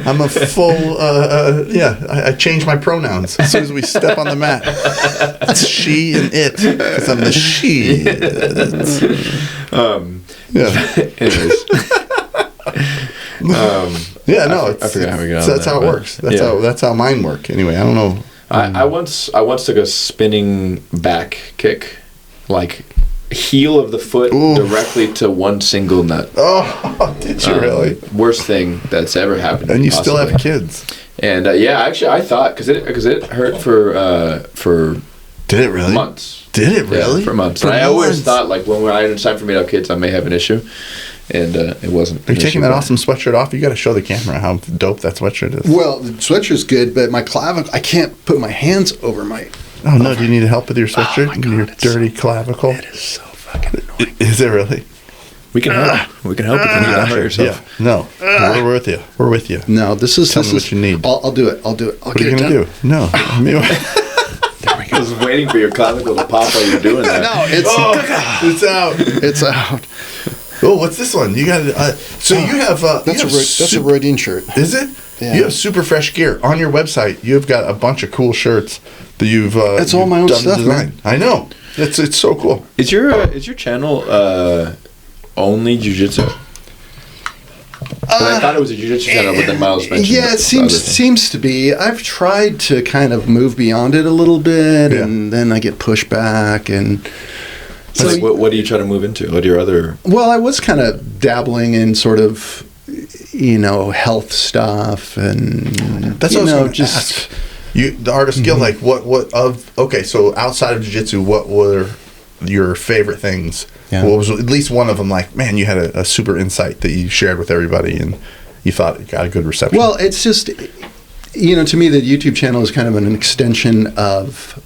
I'm a full. I change my pronouns as soon as we step on the mat. It's she and it because I'm the she. Anyways. I forgot how we got. That's how it works. That's how mine work. Anyway, I don't know. I once took a spinning back kick, like heel of the foot directly to one single nut. Oh, did you really? Worst thing that's ever happened. And you still have kids. And actually, I thought because it hurt for. Did it really? Months. Did it really? Yeah, for months. I always thought like when it's time for me to have kids, I may have an issue. And it wasn't. Are you taking that awesome sweatshirt off? You got to show the camera how dope that sweatshirt is. Well, the sweatshirt's good, but my clavicle, I can't put my hands over my. Oh no! Do you need help with your sweatshirt? Oh my God, your dirty clavicle. It is so fucking annoying. Is it really? We can help. We can help if you need to hurt yourself. Yeah. No, we're with you. We're with you. No, this is. Tell me what you need. I'll do it. What are you gonna do? No. I mean, I was waiting for your clavicle to pop while you're doing that. No, it's out. It's out. Oh, what's this one? You got so you have that's a Rodin shirt. Is it? Yeah. You have super fresh gear on your website. You've got a bunch of cool shirts that you've. It's all my own stuff, man. I know. It's so cool. Is your channel only jiu-jitsu? I thought it was a jiu-jitsu channel, but then Miles mentioned. Yeah, it seems to be. I've tried to kind of move beyond it a little bit, and then I get pushed back and. So what do you try to move into? What are your other... Well, I was kind of dabbling in sort of, health stuff and... That's what I was going to ask. The art of skill, like so outside of jiu-jitsu, what were your favorite things? Yeah. What was at least one of them like, man, you had a super insight that you shared with everybody and you thought it got a good reception? Well, it's just, to me, the YouTube channel is kind of an extension of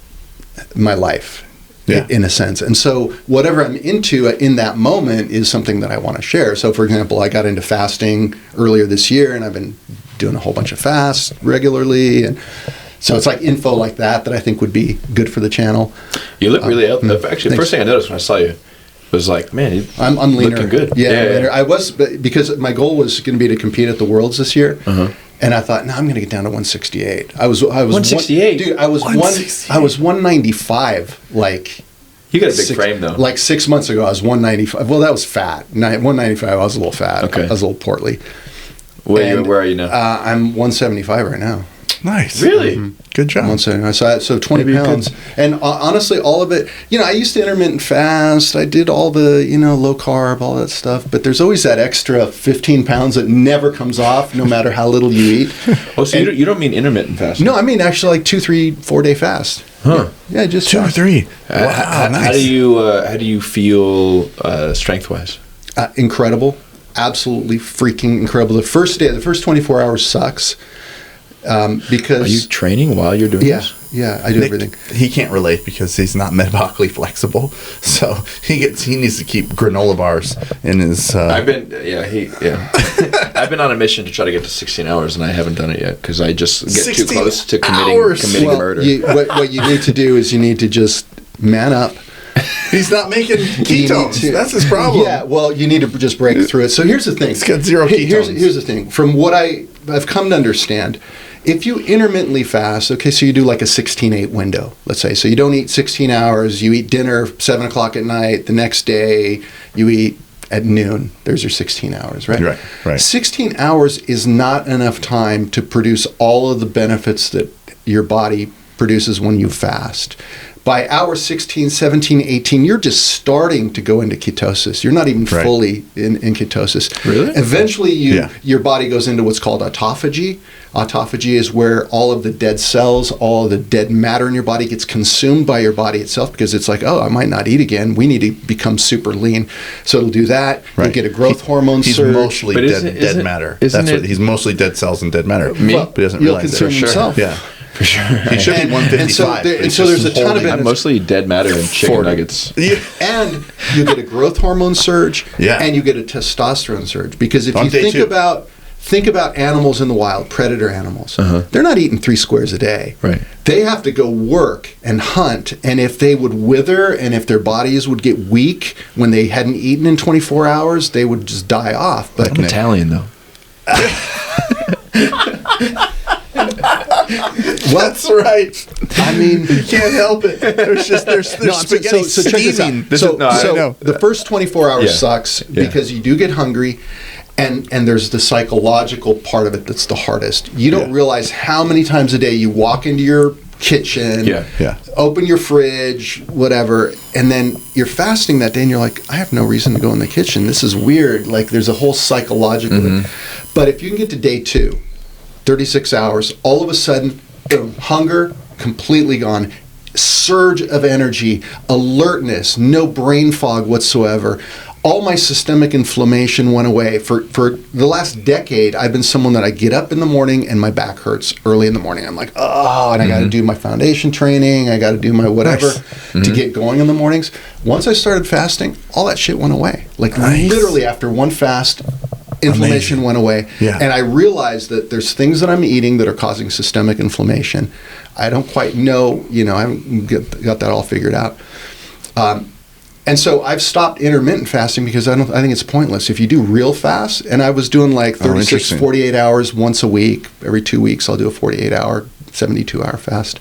my life. Yeah. In a sense. And so whatever I'm into in that moment is something that I want to share. So, for example, I got into fasting earlier this year, and I've been doing a whole bunch of fasts regularly. And so it's like info like that I think would be good for the channel. You look really healthy. Actually, the first thing I noticed when I saw you, was like, man, I'm leaner. Looking good. Yeah. I was, because my goal was going to be to compete at the Worlds this year. And I thought, no, I'm going to get down to 168. I was 168. Dude, I was 195. Like, you got a big frame though. Like 6 months ago, I was 195. Well, that was fat. 195. I was a little fat. Okay. I was a little portly. Where are you now? I'm 175 right now. Nice. Really? Good job. 175. So 20 Maybe pounds. And honestly, all of it, I used to intermittent fast. I did all the, low carb, all that stuff. But there's always that extra 15 pounds that never comes off, no matter how little you eat. Oh, so you don't mean intermittent fasting? No, I mean actually like 2, 3, 4 day fast. Huh. Yeah, just 2 or 3. Wow, nice. How do you feel strength wise? Incredible. Absolutely freaking incredible. The first 24 hours sucks. Because are you training while you're doing this? Yeah, I do everything. He can't relate because he's not metabolically flexible, so he needs to keep granola bars in his. I've been I've been on a mission to try to get to 16 hours, and I haven't done it yet because I just get too close to committing murder. What you need to do is you need to just man up. He's not making ketones. That's his problem. Yeah, well, you need to just break through it. So here's the thing. It's got 0 ketones. Here's the thing. From what I've come to understand, if you intermittently fast, okay, so you do like a 16-8 window, let's say. So you don't eat 16 hours. You eat dinner 7 o'clock at night. The next day, you eat at noon. There's your 16 hours, right? Right. 16 hours is not enough time to produce all of the benefits that your body produces when you fast. By hour 16, 17, 18, you're just starting to go into ketosis. You're not even fully in ketosis. Really? Eventually, your body goes into what's called autophagy. Autophagy is where all of the dead cells, all of the dead matter in your body gets consumed by your body itself because it's like, oh, I might not eat again. We need to become super lean. So it'll do that. You'll get a growth hormone surge. He's mostly dead matter. He's mostly dead cells and dead matter. But he doesn't he'll realize consume himself. Yeah. For sure. He should be 155. And so there's a ton of benefits. I'm mostly dead matter and chicken nuggets. Yeah. And you get a growth hormone surge, Yeah. and you get a testosterone surge. Because if On you day think about animals in the wild, predator animals, they're not eating 3 squares a day. Right. They have to go work and hunt, and if they would wither and if their bodies would get weak when they hadn't eaten in 24 hours, they would just die off. But I'm Italian, though. That's right. I mean, you can't help it. There's spaghetti so check this out. So the first 24 hours sucks because you do get hungry, and there's the psychological part of it that's the hardest. You don't realize how many times a day you walk into your kitchen, open your fridge, whatever, and then you're fasting that day, and you're like, I have no reason to go in the kitchen. This is weird. Like, there's a whole psychological. But if you can get to day 2. 36 hours, all of a sudden, boom, hunger completely gone, surge of energy, alertness, no brain fog whatsoever. All my systemic inflammation went away. For the last decade, I've been someone that I get up in the morning and my back hurts early in the morning. I'm like, oh, and I got to do my foundation training. I got to do my whatever to get going in the mornings. Once I started fasting, all that shit went away. Like literally after one fast, inflammation went away. Yeah. And I realized that there's things that I'm eating that are causing systemic inflammation. I don't quite know, I haven't got that all figured out. And so I've stopped intermittent fasting because I think it's pointless. If you do real fast, and I was doing like 36, 48 hours once a week. Every 2 weeks I'll do a 48-hour, 72-hour fast.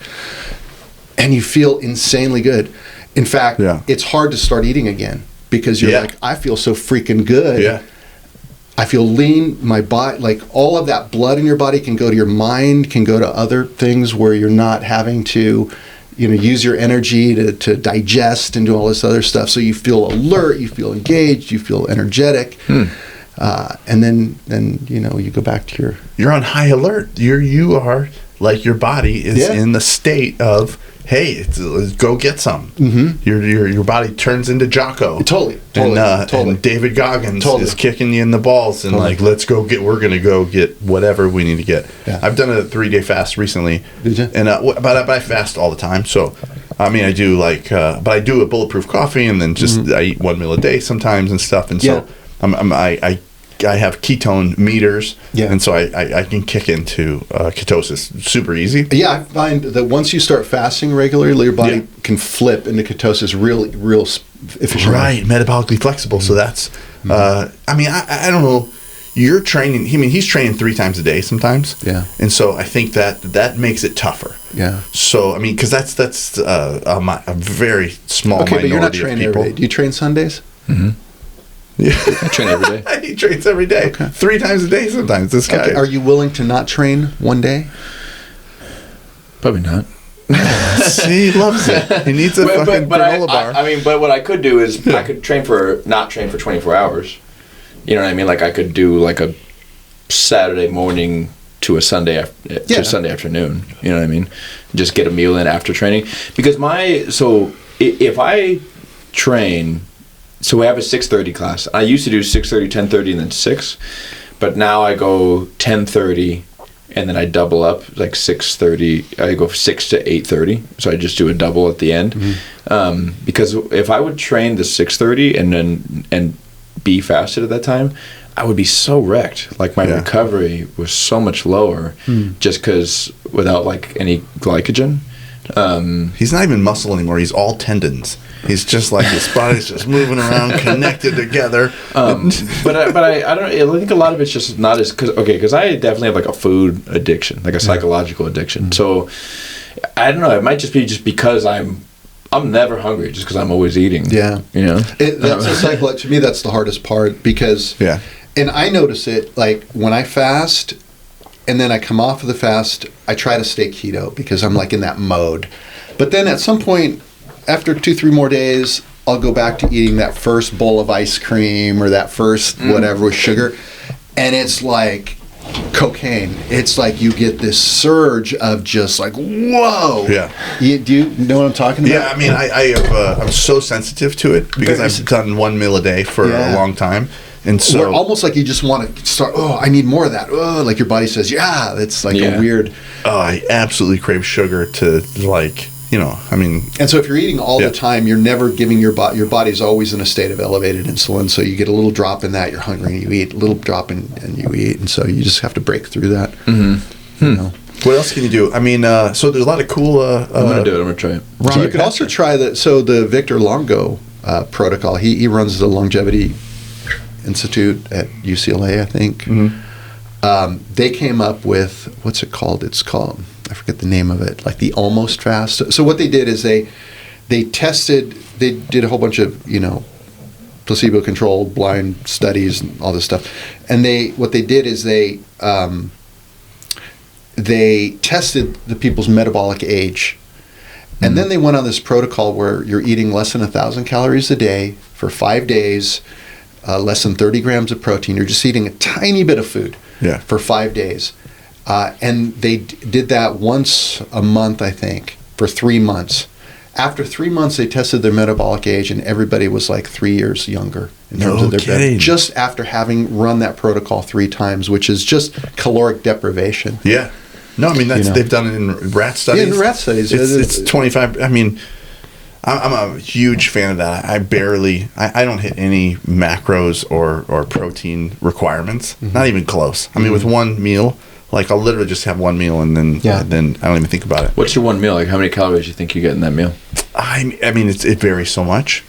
And you feel insanely good. In fact, it's hard to start eating again because you're like, I feel so freaking good. Yeah. I feel lean, my body, like all of that blood in your body can go to your mind, can go to other things where you're not having to, use your energy to digest and do all this other stuff. So you feel alert, you feel engaged, you feel energetic. And then you go back to you're on high alert. You are like your body is in the state of, hey, go get some. Your body turns into Jocko. Totally. And David Goggins is kicking you in the balls and like, we're going to go get whatever we need to get. Yeah. I've done a 3-day fast recently. Did you? And but I fast all the time. So, I mean, I do but I do a bulletproof coffee and then just I eat one meal a day sometimes and stuff. And so I I have ketone meters, Yeah. and so I can kick into ketosis super easy. Yeah, I find that once you start fasting regularly, your body can flip into ketosis real efficient. Right, metabolically flexible. So that's, I mean, I don't know. You're training. I mean, he's training 3 times a day sometimes. Yeah. And so I think that makes it tougher. Yeah. So I mean, because that's a very small Okay, but you're not minority of training people. every day. Do you train Sundays? Yeah. I train every day. He trains every day, Okay. 3 times a day sometimes. This guy. Okay. Are you willing to not train one day? Probably not. See, he loves it. He needs a fucking granola bar. I mean, but what I could do is I could not train for 24 hours. You know what I mean? Like I could do like a Saturday morning to a Sunday to a Sunday afternoon. You know what I mean? Just get a meal in after training. Because if I train, so we have a 6:30 class. I used to do 6:30, 10:30, and then 6, but now I go 10:30. And then I double up like 6:30. I go 6 to 8:30. So I just do a double at the end. Because if I would train the 6:30 and be fasted at that time, I would be so wrecked. Like my recovery was so much lower, just because without like any glycogen. He's not even muscle anymore. He's all tendons. He's just like his body's just moving around, connected together. But I don't. I think a lot of it's just not as because I definitely have like a food addiction, like a psychological addiction. So I don't know. It might just be because I'm never hungry, just because I'm always eating. Yeah, you know. That's a psychological. To me, that's the hardest part because and I notice it like when I fast. And then I come off of the fast, I try to stay keto because I'm like in that mode. But then at some point, after 2-3 more days, I'll go back to eating that first bowl of ice cream or that first whatever with sugar. And it's like cocaine. It's like you get this surge of just like, whoa. Yeah. Do you know what I'm talking about? Yeah, I mean, I'm so sensitive to it because I've done 1 meal a day for a long time. And so Where almost like you just want to start, I need more of that. Oh, like your body says, it's like a weird. Oh, I absolutely crave sugar to like, I mean. And so if you're eating all the time, you're never giving your body's always in a state of elevated insulin. So you get a little drop in that, you're hungry and you eat, a little drop in and you eat. And so you just have to break through that. What else can you do? I mean, so there's a lot of cool. I'm going to do it. I'm going to try it. So you could also try the Victor Longo protocol. He runs the Longevity Institute at UCLA, I think. They came up with what's it called? It's called, I forget the name of it, like the almost fast. So what they did is they did a whole bunch of placebo-controlled blind studies and all this stuff, and what they did is they tested the people's metabolic age, and then they went on this protocol where you're eating less than 1,000 calories a day for 5 days. Less than 30 grams of protein. You're just eating a tiny bit of food for 5 days. And they did that once a month, I think, for 3 months. After 3 months, they tested their metabolic age, and everybody was like 3 years younger in terms of their just after having run that protocol 3 times, which is just caloric deprivation. Yeah. No, I mean, they've done it in rat studies. Yeah, in rat studies. It's 25. I mean, I'm a huge fan of that. I don't hit any macros or protein requirements. Not even close. I mean, with one meal, like I'll literally just have one meal and then I don't even think about it. What's your one meal? Like how many calories do you think you get in that meal? I mean, it varies so much.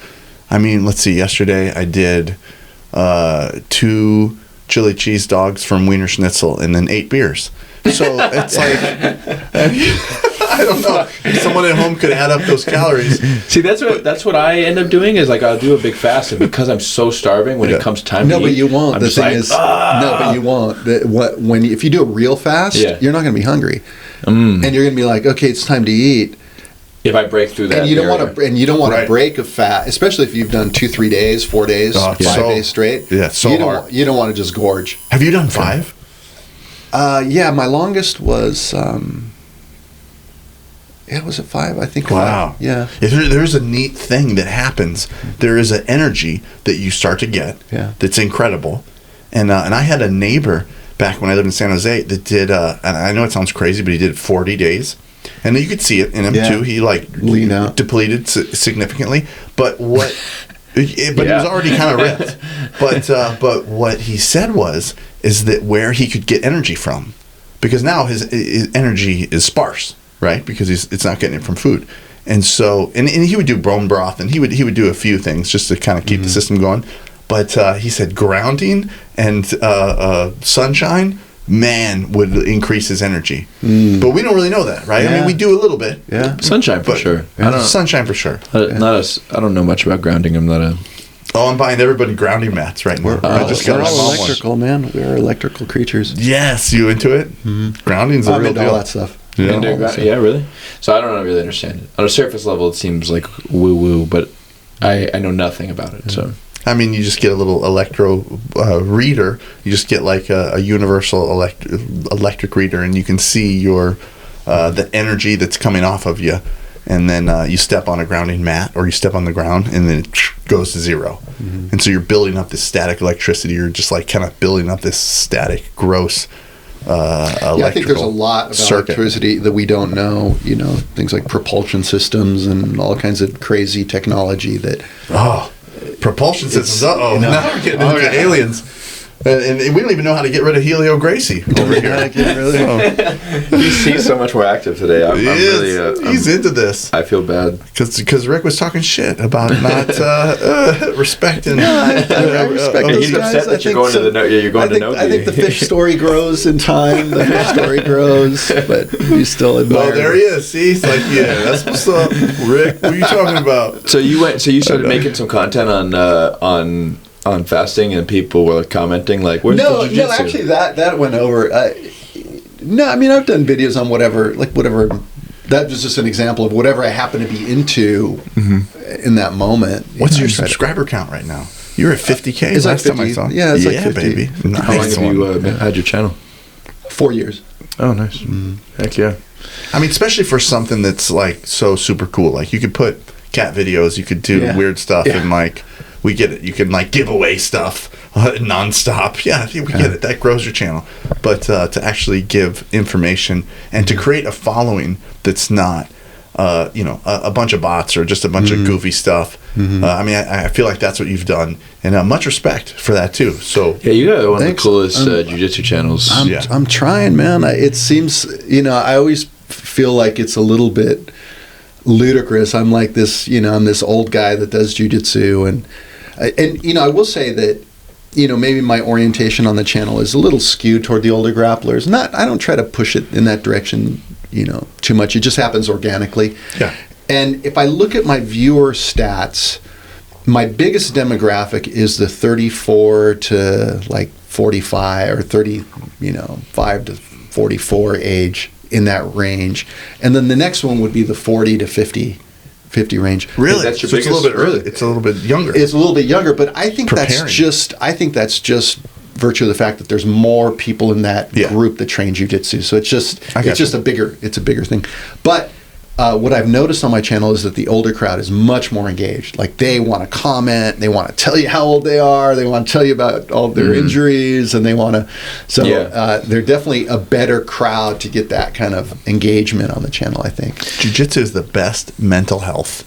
I mean, let's see. Yesterday I did 2 chili cheese dogs from Wiener Schnitzel and then 8 beers. So it's like. I don't know. Someone at home could add up those calories. See, that's what I end up doing is like I'll do a big fast, and because I'm so starving when it comes time to eat. No, but you won't. I'm the thing is, no, but you won't. If you do a real fast, you're not going to be hungry, and you're going to be like, okay, it's time to eat. If I break through that, and you don't want to break a fast, especially if you've done 2-3 days, 4 days, 5 days straight. Yeah, it's so hard. You don't want to just gorge. Have you done 5? Yeah, my longest was. Was it 5? I think. Wow. 5. Yeah. There's a neat thing that happens. There is an energy that you start to get that's incredible. And I had a neighbor back when I lived in San Jose that did, and I know it sounds crazy, but he did 40 days. And you could see it in him too. He lean out, depleted significantly. But what... But he was already kind of ripped. But what he said is that where he could get energy from, because now his energy is sparse, right? Because it's not getting it from food. And so, and he would do bone broth, and he would do a few things just to kind of keep the system going. But he said grounding and sunshine, man, would increase his energy. But we don't really know that, right? Yeah. I mean, we do a little bit. Yeah. Sunshine for sure. I don't. Sunshine for sure. I don't know much about grounding. I'm not a. Oh, I'm buying everybody grounding mats right now. I just got We're my all mom one. electrical, man. We are electrical creatures. Yes, you into it? Grounding's a I'm real into deal. all that stuff. Yeah. Yeah, really? So I don't really understand it. On a surface level, it seems like woo-woo, but I know nothing about it, so... I mean, you just get a little electro reader. You just get like a universal electric reader, and you can see the energy that's coming off of you. And then you step on a grounding mat, or you step on the ground, and then it goes to zero. And so you're building up this static electricity. You're just like kind of building up this static, gross electrical I think there's a lot about circuit. electricity that we don't know. Things like propulsion systems and all kinds of crazy technology that... Oh, propulsion systems. Uh-oh. Now we're getting into aliens. And we don't even know how to get rid of Helio Gracie over here. He's so much more active today. I'm really... he's into this. I feel bad. Because Rick was talking shit about not respecting... I respect those He's guys. upset that you're going to the... Yeah, you're going to Nogi. I think the fish story grows in time. The fish story grows, but you still admire. Oh, there he is. See? It's like, yeah, that's what's up, Rick. What are you talking about? So you started making some content on fasting, and people were commenting like, "Where's the jiu-jitsu?" No, actually, that went over. No, I mean, I've done videos on whatever. That was just an example of whatever I happen to be into in that moment. What's your subscriber count right now? You're at 50K. It's like last time I 50. saw. Yeah, it's like 50. Baby. Nice. How long have you had your channel? 4 years. Oh, nice. Heck yeah. I mean, especially for something that's like so super cool. Like you could put cat videos, you could do weird stuff, and like we get it. You can like give away stuff nonstop. Yeah, we get it. That grows your channel. But to actually give information and to create a following that's not, a bunch of bots or just a bunch of goofy stuff. I mean, I feel like that's what you've done, and much respect for that too. So yeah, you got one of the coolest jiu-jitsu channels. I'm trying, man. It seems, I always feel like it's a little bit ludicrous. I'm like this, I'm this old guy that does jiu-jitsu, and I will say that, maybe my orientation on the channel is a little skewed toward the older grapplers. I don't try to push it in that direction, too much. It just happens organically. Yeah. And if I look at my viewer stats, my biggest demographic is the 34 to like 45 or 5 to 44 age, in that range. And then the next one would be the 40 to 50 range. Really? That's your so it's a little bit early. It's a little bit younger. It's a little bit younger, but I think that's just virtue of the fact that there's more people in that group that train jiu-jitsu. So it's just a bigger thing. But what I've noticed on my channel is that the older crowd is much more engaged. Like they want to comment, they want to tell you how old they are, they want to tell you about all their injuries, and they want to. So they're definitely a better crowd to get that kind of engagement on the channel, I think. Jiu-jitsu is the best mental health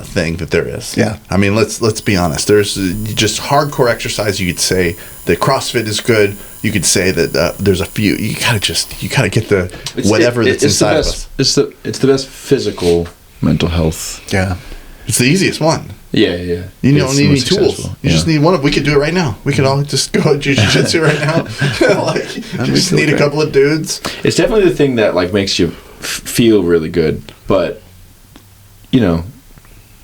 thing that there is. Yeah. I mean, let's be honest. There's just hardcore exercise. You could say that CrossFit is good. You could say that there's a few. You gotta get the whatever that's inside of us. It's the best physical mental health. Yeah. It's the easiest one. Yeah. You don't need any tools. You just need one. We could do it right now. We could all just go to jiu-jitsu right now. You just need a couple of dudes. It's definitely the thing that like makes you feel really good, but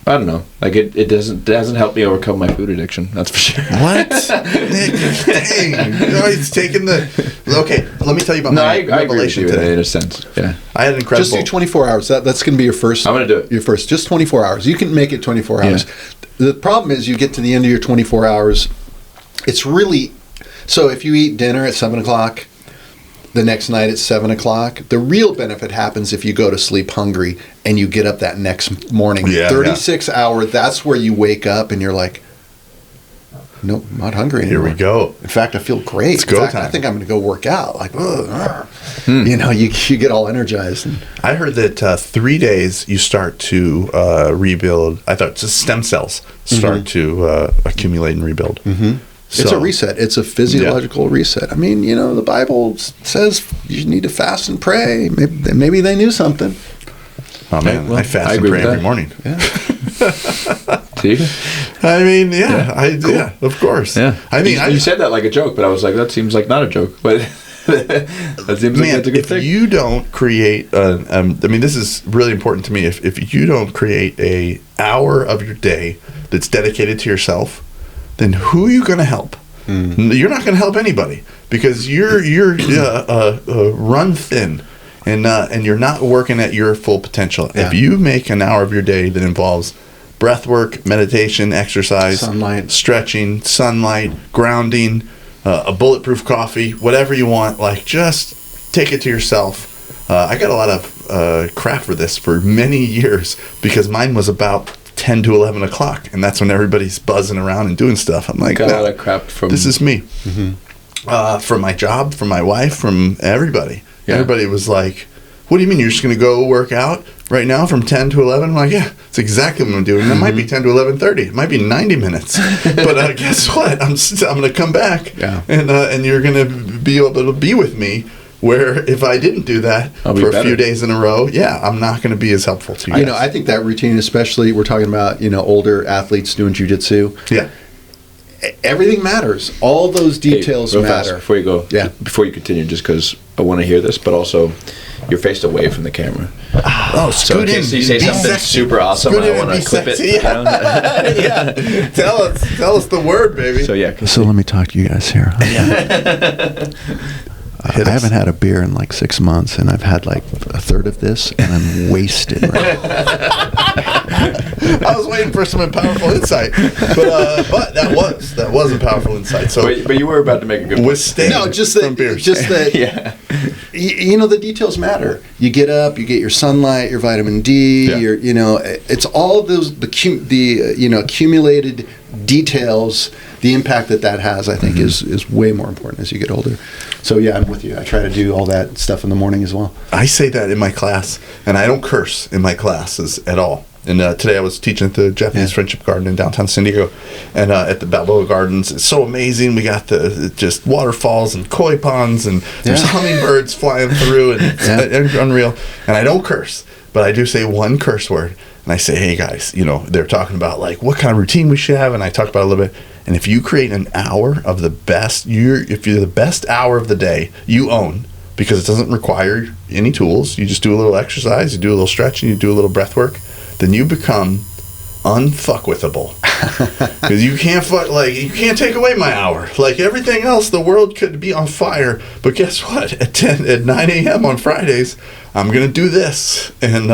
I don't know. Like it doesn't help me overcome my food addiction. That's for sure. What? Nick, dang. He's taking the... Okay, let me tell you about my revelation today. In a sense, yeah. I had an incredible... Just do 24 hours. That's going to be your first... I'm going to do it. Your first. Just 24 hours. You can make it 24 hours. The problem is you get to the end of your 24 hours, it's really... So if you eat dinner at 7 o'clock... the next night at 7 o'clock, the real benefit happens if you go to sleep hungry and you get up that next morning. 36 hour, that's where you wake up and you're like, no, I'm not hungry Here anymore. we go. In fact, I feel great. It's go In fact, time. I think I'm going to go work out. Like, you know, you get all energized. And I heard that 3 days you start to rebuild. I thought just stem cells start to accumulate and rebuild. Mm-hmm. It's a reset. It's a physiological reset. I mean, you know, the Bible says you need to fast and pray. Maybe they knew something. Oh man, well, I fast I and agree pray with every that. morning. Yeah. See? I mean, yeah, of course. Yeah. I mean, you said that like a joke, but I was like, that seems like not a joke. But that seems like that's a good if thing. you don't create, I mean, this is really important to me. If you don't create a hour of your day that's dedicated to yourself, then who are you going to help? You're not going to help anybody because you're run thin, and you're not working at your full potential. Yeah. If you make an hour of your day that involves breath work, meditation, exercise, Sunlight. stretching, sunlight, grounding, a bulletproof coffee, whatever you want, like just take it to yourself. I got a lot of crap for this for many years because mine was about 10 to 11 o'clock, and that's when everybody's buzzing around and doing stuff. I'm like, Got a no, lot of crap from. this is me. From my job, from my wife, from everybody. Yeah. Everybody was like, what do you mean you're just going to go work out right now from 10 to 11? I'm like, yeah, it's exactly what I'm doing. It might be 10 to 11:30. It might be 90 minutes. But guess what? I'm going to come back, and you're going to be able to be with me. Where if I didn't do that I'll be for a better. few days in a row, I'm not going to be as helpful to you. You know, I think that routine, especially we're talking about, you know, older athletes doing jiu-jitsu. Yeah. Everything matters. All those details Hey, real fast, matter. before you go, Yeah. before you continue, just because I want to hear this, but also you're faced away from the camera. Oh, So in case you say be something sexy. super awesome, Scoot I in and want be to clip it. sexy. You know? Yeah. Tell us the word, baby. So yeah, So let me talk to you guys here. Hit I us. haven't had a beer in like 6 months, and I've had like a third of this, and I'm wasted. Right? I was waiting for some powerful insight, but that was a powerful insight. So but you were about to make a good point. withstand No, just from that. beers. Just that. Yeah. You know, the details matter. You get up, you get your sunlight, your vitamin D. Yeah. Your, you know, it's all those accumulated details. The impact that has, I think, is way more important as you get older. So yeah, I'm with you. I try to do all that stuff in the morning as well. I say that in my class, and I don't curse in my classes at all. And today I was teaching at the Japanese Friendship Garden in downtown San Diego, and at the Balboa Gardens. It's so amazing. We got the just waterfalls and koi ponds, and there's hummingbirds flying through, and it's unreal. And I don't curse, but I do say one curse word, and I say, "Hey guys, you know," they're talking about like what kind of routine we should have, and I talk about it a little bit. And if you create an hour of the best, if you're the best hour of the day you own, because it doesn't require any tools, you just do a little exercise, you do a little stretching, you do a little breath work, then you become unfuckwithable. Because you can't you can't take away my hour. Like everything else, the world could be on fire, but guess what? At 9 a.m. on Fridays, I'm gonna do this, and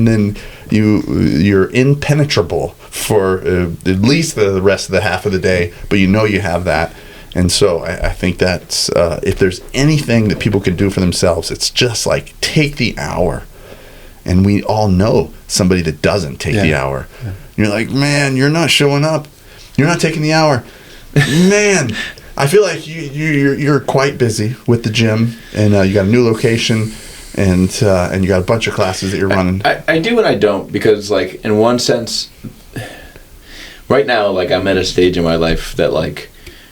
then you're impenetrable for at least the rest of the half of the day, but you know you have that. And so I think that's if there's anything that people can do for themselves, it's just like take the hour. And we all know somebody that doesn't take the hour. Yeah. You're like, man, you're not showing up. You're not taking the hour. Man, I feel like you're quite busy with the gym, and you got a new location, and you got a bunch of classes that you're running. I do and I don't, because like in one sense, right now, like I'm at a stage in my life that like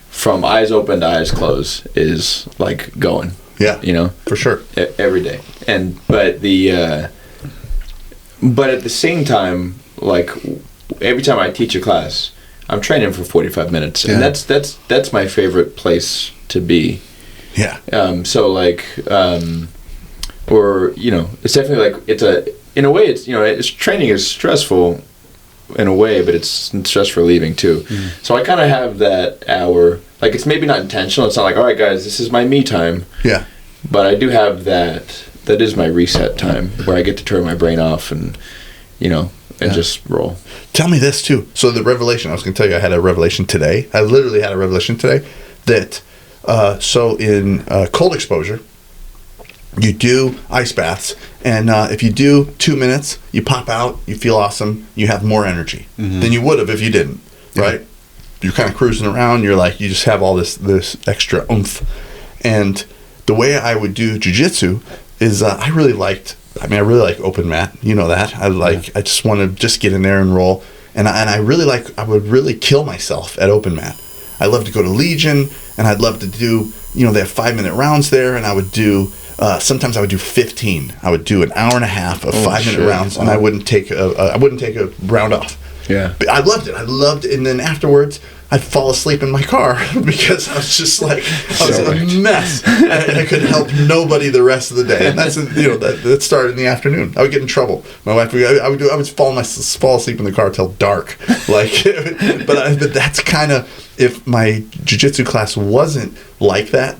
from eyes open to eyes closed is like going. Yeah, you know, for sure, every day. But at the same time, like every time I teach a class, I'm training for 45 minutes, and that's my favorite place to be. Yeah. So like, or you know, it's definitely like in a way it's you know it's training is stressful in a way, but it's stress relieving too. Mm. So I kind of have that hour. Like it's maybe not intentional. It's not like, all right, guys, this is my me time. Yeah. But I do have that. That is my reset time where I get to turn my brain off and, you know, and just roll. Tell me this too. So the revelation, I was going to tell you, I had a revelation today. I literally had a revelation today that, so in cold exposure, you do ice baths, and if you do 2 minutes, you pop out, you feel awesome, you have more energy than you would have if you didn't, right? you're kind of cruising around. You're like, you just have all this extra oomph. And the way I would do jiu-jitsu is I really like open mat. You know that. I just want to just get in there and roll. And I would really kill myself at open mat. I love to go to Legion, and I'd love to do, they have 5-minute rounds there, and I would do, sometimes I would do 15. I would do an hour and a half of 5-minute rounds, and I wouldn't take a round off. Yeah. But I loved it. And then afterwards, I'd fall asleep in my car because I was just like, I was a mess. And I could help nobody the rest of the day. And that's, that started in the afternoon. I would get in trouble. My wife, I would fall asleep in the car till dark. But that's kind of, if my jiu-jitsu class wasn't like that,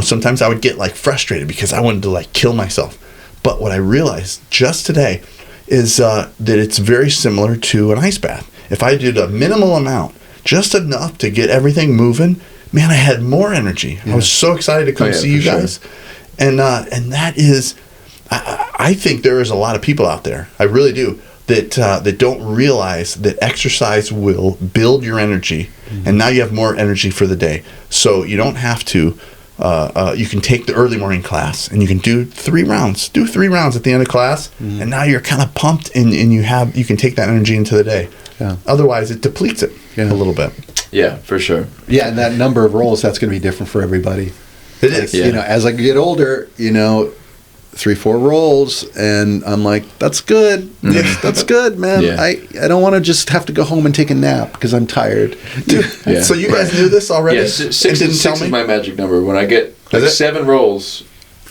sometimes I would get frustrated because I wanted to kill myself. But what I realized just today is that it's very similar to an ice bath. If I did a minimal amount, just enough to get everything moving, man, I had more energy. Yeah. I was so excited to come see you guys. Sure. And that is, I think there is a lot of people out there, I really do, that don't realize that exercise will build your energy, and now you have more energy for the day. So you don't have to, you can take the early morning class, and you can do 3 rounds. Do 3 rounds at the end of class, and now you're kind of pumped, and you can take that energy into the day. Yeah. Otherwise, it depletes it a little bit. Yeah, for sure. Yeah, and that number of rolls, that's going to be different for everybody. It is. Yeah. As I get older, 3-4 rolls, and I'm like, that's good. That's good, man. Yeah. I don't want to just have to go home and take a nap because I'm tired. Yeah. So you guys knew this already? Yeah, 6 is my magic number. When I get 7 rolls,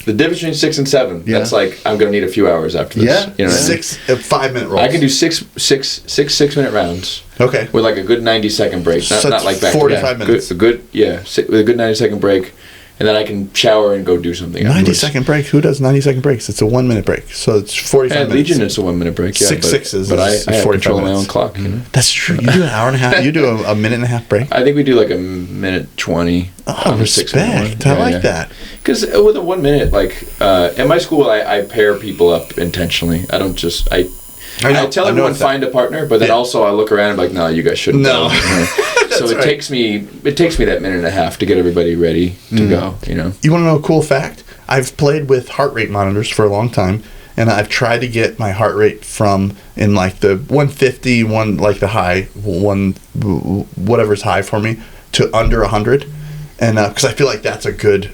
the difference between 6 and 7, that's I'm going to need a few hours after this. Yeah. You know 6 5-minute rolls. I can do 6 6-minute rounds. Okay. With a good 90-second break. Not like back 45 minutes. With a good 90-second break. And then I can shower and go do something. 90-second break? Who does 90-second breaks? It's a 1-minute break. So it's 45 minutes. Legion is a 1-minute break. Yeah, 6 sixes. But I have 45 control of my minutes. own clock. You know? That's true. You do an hour and a half. You do a minute and a half break. I think we do a minute 20. Oh, respect. I like that. Because with a 1 minute, at my school, I pair people up intentionally. I don't just I tell everyone find a partner, but then also I look around and I'm like, no, you guys shouldn't. No. So it takes me that minute and a half to get everybody ready to go. You want to know a cool fact? I've played with heart rate monitors for a long time, and I've tried to get my heart rate from in the 150, the high one, whatever's high for me, to under 100. And because I feel like that's a good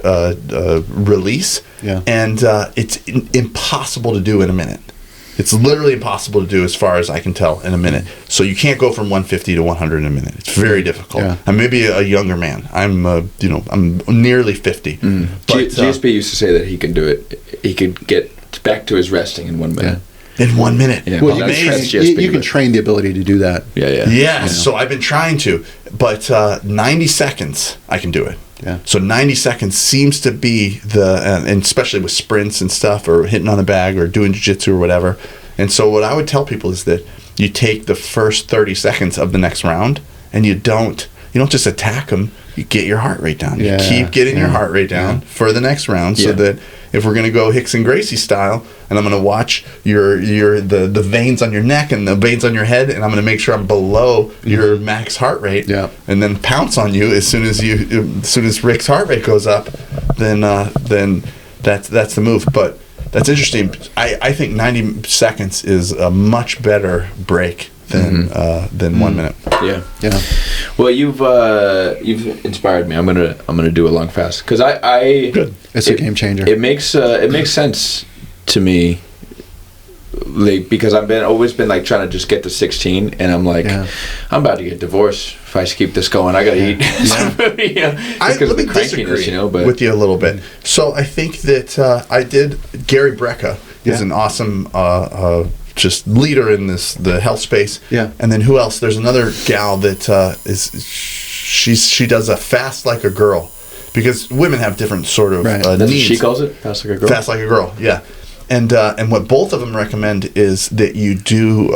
release. Yeah. And it's impossible to do in a minute. It's literally impossible to do as far as I can tell in a minute. So you can't go from 150 to 100 in a minute. It's very difficult. Yeah. I'm maybe a younger man. I'm I'm nearly 50. But GSP used to say that he can do it. He could get back to his resting in 1 minute. Yeah. In 1 minute. Yeah. Well, you can train the ability to do that. Yeah. Yeah. So I've been trying to, but 90 seconds I can do it. Yeah. So 90 seconds seems to be and especially with sprints and stuff, or hitting on the bag, or doing jiu-jitsu or whatever. And so what I would tell people is that you take the first 30 seconds of the next round, and you don't just attack them. You get your heart rate down. You keep getting your heart rate down for the next round, so that if we're going to go Hicks and Gracie style, and I'm going to watch the veins on your neck and the veins on your head, and I'm going to make sure I'm below your max heart rate, and then pounce on you as soon as Rick's heart rate goes up, then that's the move. But that's interesting. I think 90 seconds is a much better break than 1 minute. Yeah. Well, you've inspired me. I'm gonna do a long fast because Good. It's a game changer. It makes sense to me, because I've always been trying to just get to 16, and I'm I'm about to get divorced if I keep this going. I gotta eat. Let me disagree with you a little bit. So I think that I did. Gary Brecka is an awesome just leader in the health space. Yeah. And then who else? There's another gal that she does a fast like a girl, because women have different sort of That's needs. what she calls it, fast like a girl. Fast like a girl, yeah. And what both of them recommend is that you do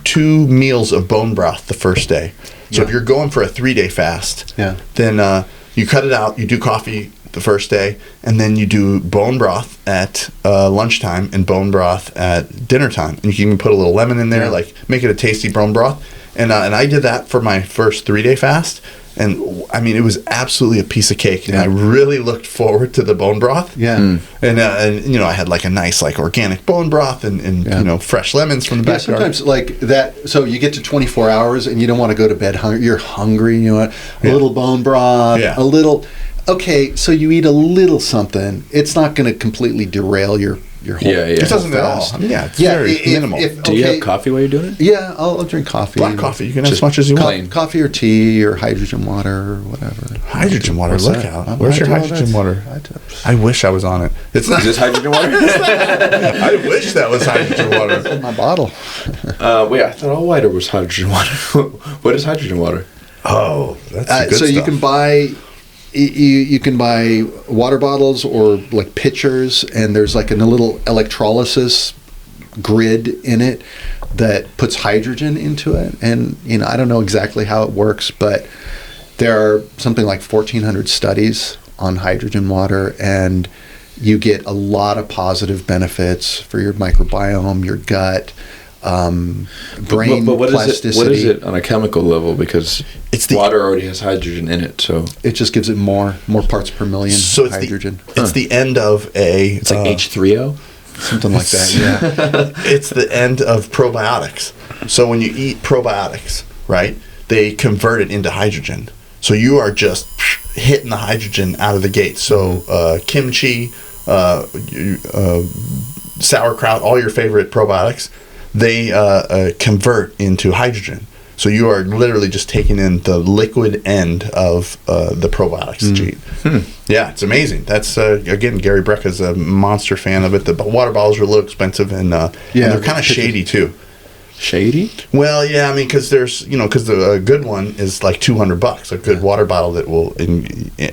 two meals of bone broth the first day. So if you're going for a 3-day fast, then you cut it out. You do coffee the first day, and then you do bone broth at lunchtime and bone broth at dinner time. And you can even put a little lemon in there, make it a tasty bone broth. And I did that for my first 3-day fast. And I mean, it was absolutely a piece of cake. And I really looked forward to the bone broth. Yeah. And I had like a nice like organic bone broth and fresh lemons from the backyard. Sometimes like that. So you get to 24 hours and you don't want to go to bed hungry. You're hungry. You know, a little bone broth, a little. Okay, so you eat a little something. It's not going to completely derail your whole. It doesn't at all. I mean, it's very minimal. Do you have coffee while you're doing it? Yeah, I'll drink coffee. Black coffee. You can have as much as you want. Coffee or tea or hydrogen water or whatever. Hydrogen water. Look out. Where's your hydrogen water? I wish I was on it. It's not. Is this hydrogen water? I wish that was hydrogen water. It's in my bottle. Wait, I thought all water was hydrogen water. What is hydrogen water? Oh, that's the good so stuff. you can buy. You can buy water bottles or like pitchers, and there's like a little electrolysis grid in it that puts hydrogen into it. And I don't know exactly how it works, but there are something like 1,400 studies on hydrogen water, and you get a lot of positive benefits for your microbiome, your gut, brain but what plasticity. What is it on a chemical level? Because water already has hydrogen in it, so it just gives it more parts per million hydrogen. It's the end of a. It's like H3O, something like that. Yeah, it's the end of probiotics. So when you eat probiotics, right, they convert it into hydrogen. So you are just hitting the hydrogen out of the gate. So kimchi, sauerkraut, all your favorite probiotics, they convert into hydrogen. So you are literally just taking in the liquid end of the probiotics that you eat. Yeah, it's amazing. That's, again, Gary Brecka's a monster fan of it. The water bottles are a little expensive, and they're kind of shady, too. Shady? Well, yeah, I mean, because the good one is like $200. A good water bottle that will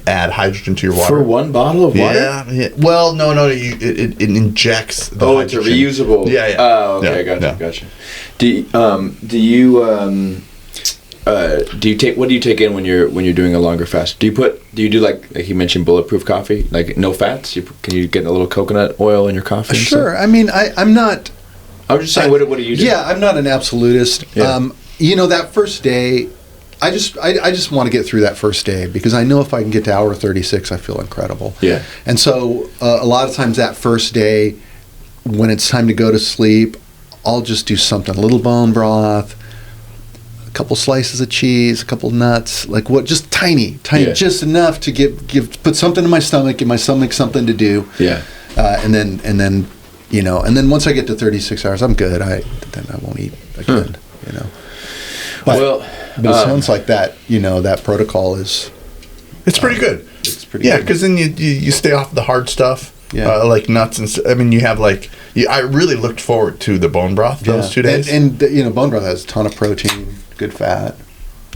add hydrogen to your water. For one bottle of water? Yeah. Well, no, it injects the hydrogen. It's a reusable. Yeah. Oh, okay, gotcha. Do you take, what do you take in when you're doing a longer fast? Do you do like you mentioned, bulletproof coffee, like no fats? Can you get a little coconut oil in your coffee? Sure. I mean, I'm not. I'm just saying, what do you do? Yeah, I'm not an absolutist. Yeah. That first day, I just want to get through that first day, because I know if I can get to hour 36, I feel incredible. Yeah. And so a lot of times that first day, when it's time to go to sleep, I'll just do something, a little bone broth, a couple slices of cheese, a couple nuts, just tiny, just enough to put something in my stomach, give my stomach something to do. Yeah. And then once I get to 36 hours, I'm good. Then I won't eat again. But it sounds like that. That protocol is. It's pretty good. It's pretty. Yeah, because then you stay off the hard stuff. Yeah. Like nuts and. I mean, you have I really looked forward to the bone broth those 2 days. And bone broth has a ton of protein, good fat.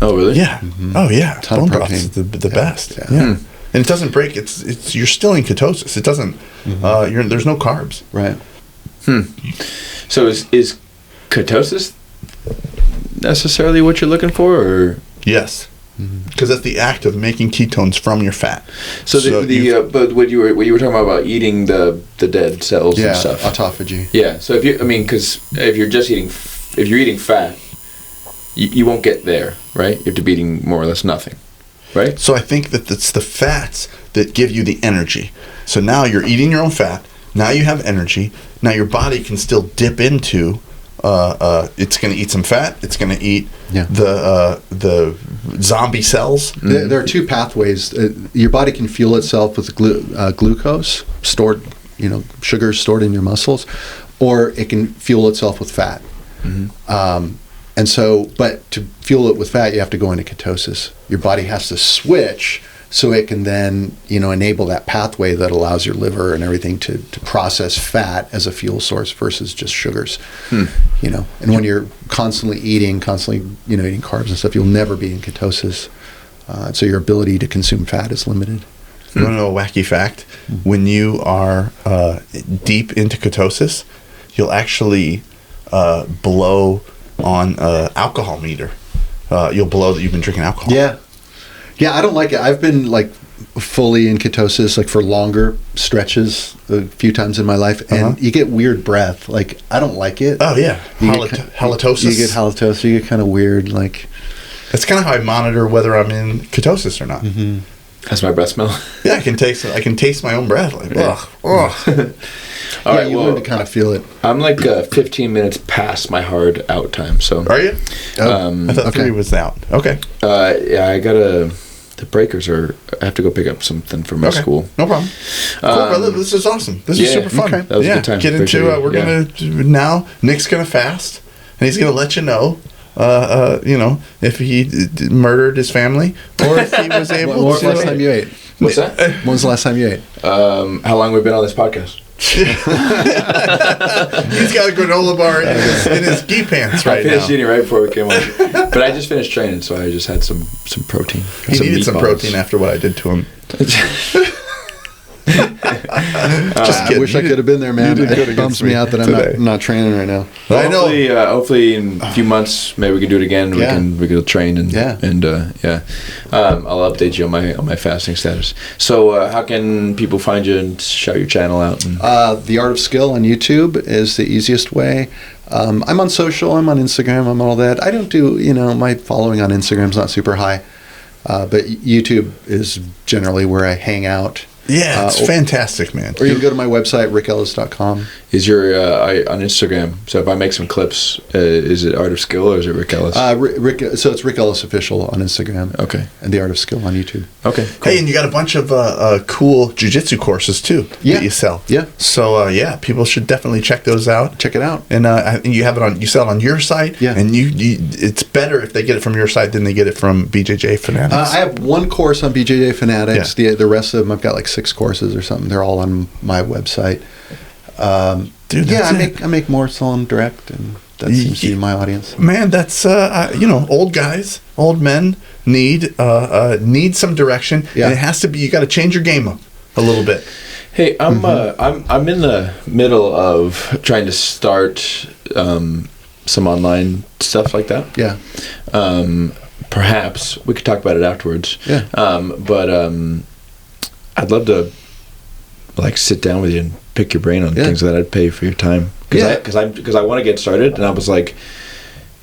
Oh really? Yeah. Mm-hmm. Oh yeah. Ton bone of broth is protein. the best. Yeah. And it doesn't break. It's you're still in ketosis. It doesn't. There's no carbs. Right. So is ketosis necessarily what you're looking for, or? Yes. Because that's the act of making ketones from your fat. So but what you were talking about eating the dead cells and stuff. Autophagy. Yeah. So because if you're eating fat, you won't get there, right? You have to be eating more or less nothing, right? So I think that it's the fats that give you the energy. So now you're eating your own fat. Now you have energy. Now your body can still dip into. It's going to eat some fat. It's going to eat the zombie cells. There are two pathways. Your body can fuel itself with glucose, stored, sugar stored in your muscles, or it can fuel itself with fat. And so, but to fuel it with fat, you have to go into ketosis. Your body has to switch so it can then, enable that pathway that allows your liver and everything to process fat as a fuel source versus just sugars. And when you're constantly eating carbs and stuff, you'll never be in ketosis. So your ability to consume fat is limited. You want to know a wacky fact? When you are deep into ketosis, you'll actually blow on alcohol meter. You'll blow that you've been drinking alcohol. Yeah, I don't like it. I've been fully in ketosis, like for longer stretches, a few times in my life, and you get weird breath. Like I don't like it. Oh yeah, halitosis. You get halitosis. You get kind of weird. Like that's kind of how I monitor whether I'm in ketosis or not. Mm-hmm. How's my breath smell? Yeah, I can taste my own breath. Like, ugh. All right, you learn to kind of feel it. I'm like 15 minutes past my hard out time. So are you? I thought 3 was out. Okay. Yeah, I gotta. The breakers are. I have to go pick up something from my school. No problem. Cool, brother. This is awesome. This is super fun. Okay. That was a good time. Get into. We're gonna now. Nick's gonna fast, and he's gonna let you know. If he murdered his family, or if he was able to. When was the last time you ate? What's that? When was the last time you ate? How long have we been on this podcast? He's got a granola bar in his gi pants right now. I finished eating right before we came on. But I just finished training, so I just had some protein. He needed some protein after what I did to him. I wish I could have been there, man. It bums me out that I'm not training right now. Well, I know. Hopefully, in a few months, maybe we can do it again. We can train and I'll update you on my fasting status. So, how can people find you and shout your channel out? The Art of Skill on YouTube is the easiest way. I'm on social. I'm on Instagram. I'm on all that. I don't do my following on Instagram's not super high, but YouTube is generally where I hang out. Yeah, it's fantastic, man. Or you can go to my website, rickellis.com. Is your on Instagram? So if I make some clips, is it Art of Skill or is it Rick Ellis? So it's Rick Ellis Official on Instagram. Okay. And The Art of Skill on YouTube. Okay. Cool. Hey, and you got a bunch of cool jiu-jitsu courses too that you sell. Yeah. So people should definitely check those out. Check it out. And I think you have it on. You sell it on your site. Yeah. And you it's better if they get it from your site than they get it from BJJ Fanatics. I have one course on BJJ Fanatics. Yeah. The rest of them, I've got like 6 courses or something. They're all on my website. Dude, I make more selling direct, and that seems to be my audience. Man, that's old guys, old men need some direction, and it has to be. You got to change your game up a little bit. Hey, I'm in the middle of trying to start some online stuff like that. Yeah. Perhaps we could talk about it afterwards. Yeah. But I'd love to sit down with you and pick your brain on things that I'd pay for your time. Because I want to get started, and I was like,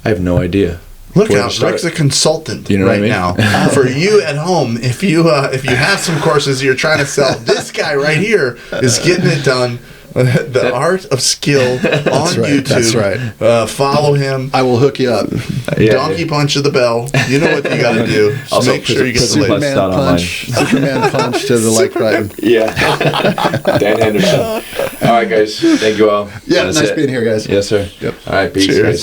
I have no idea. Look out, Rick's a consultant right now. For you at home, if you have some courses you're trying to sell, this guy right here is getting it done. The Art of Skill on YouTube. That's right. Follow him. I will hook you up. Donkey punch of the bell. You know what you got to do. Also, make sure you get the Superman punch. Superman punch to the like button. Yeah. Dan Henderson. All right, guys. Thank you all. Yeah, nice being here, guys. Yes, sir. Yep. All right, peace. Cheers. Guys.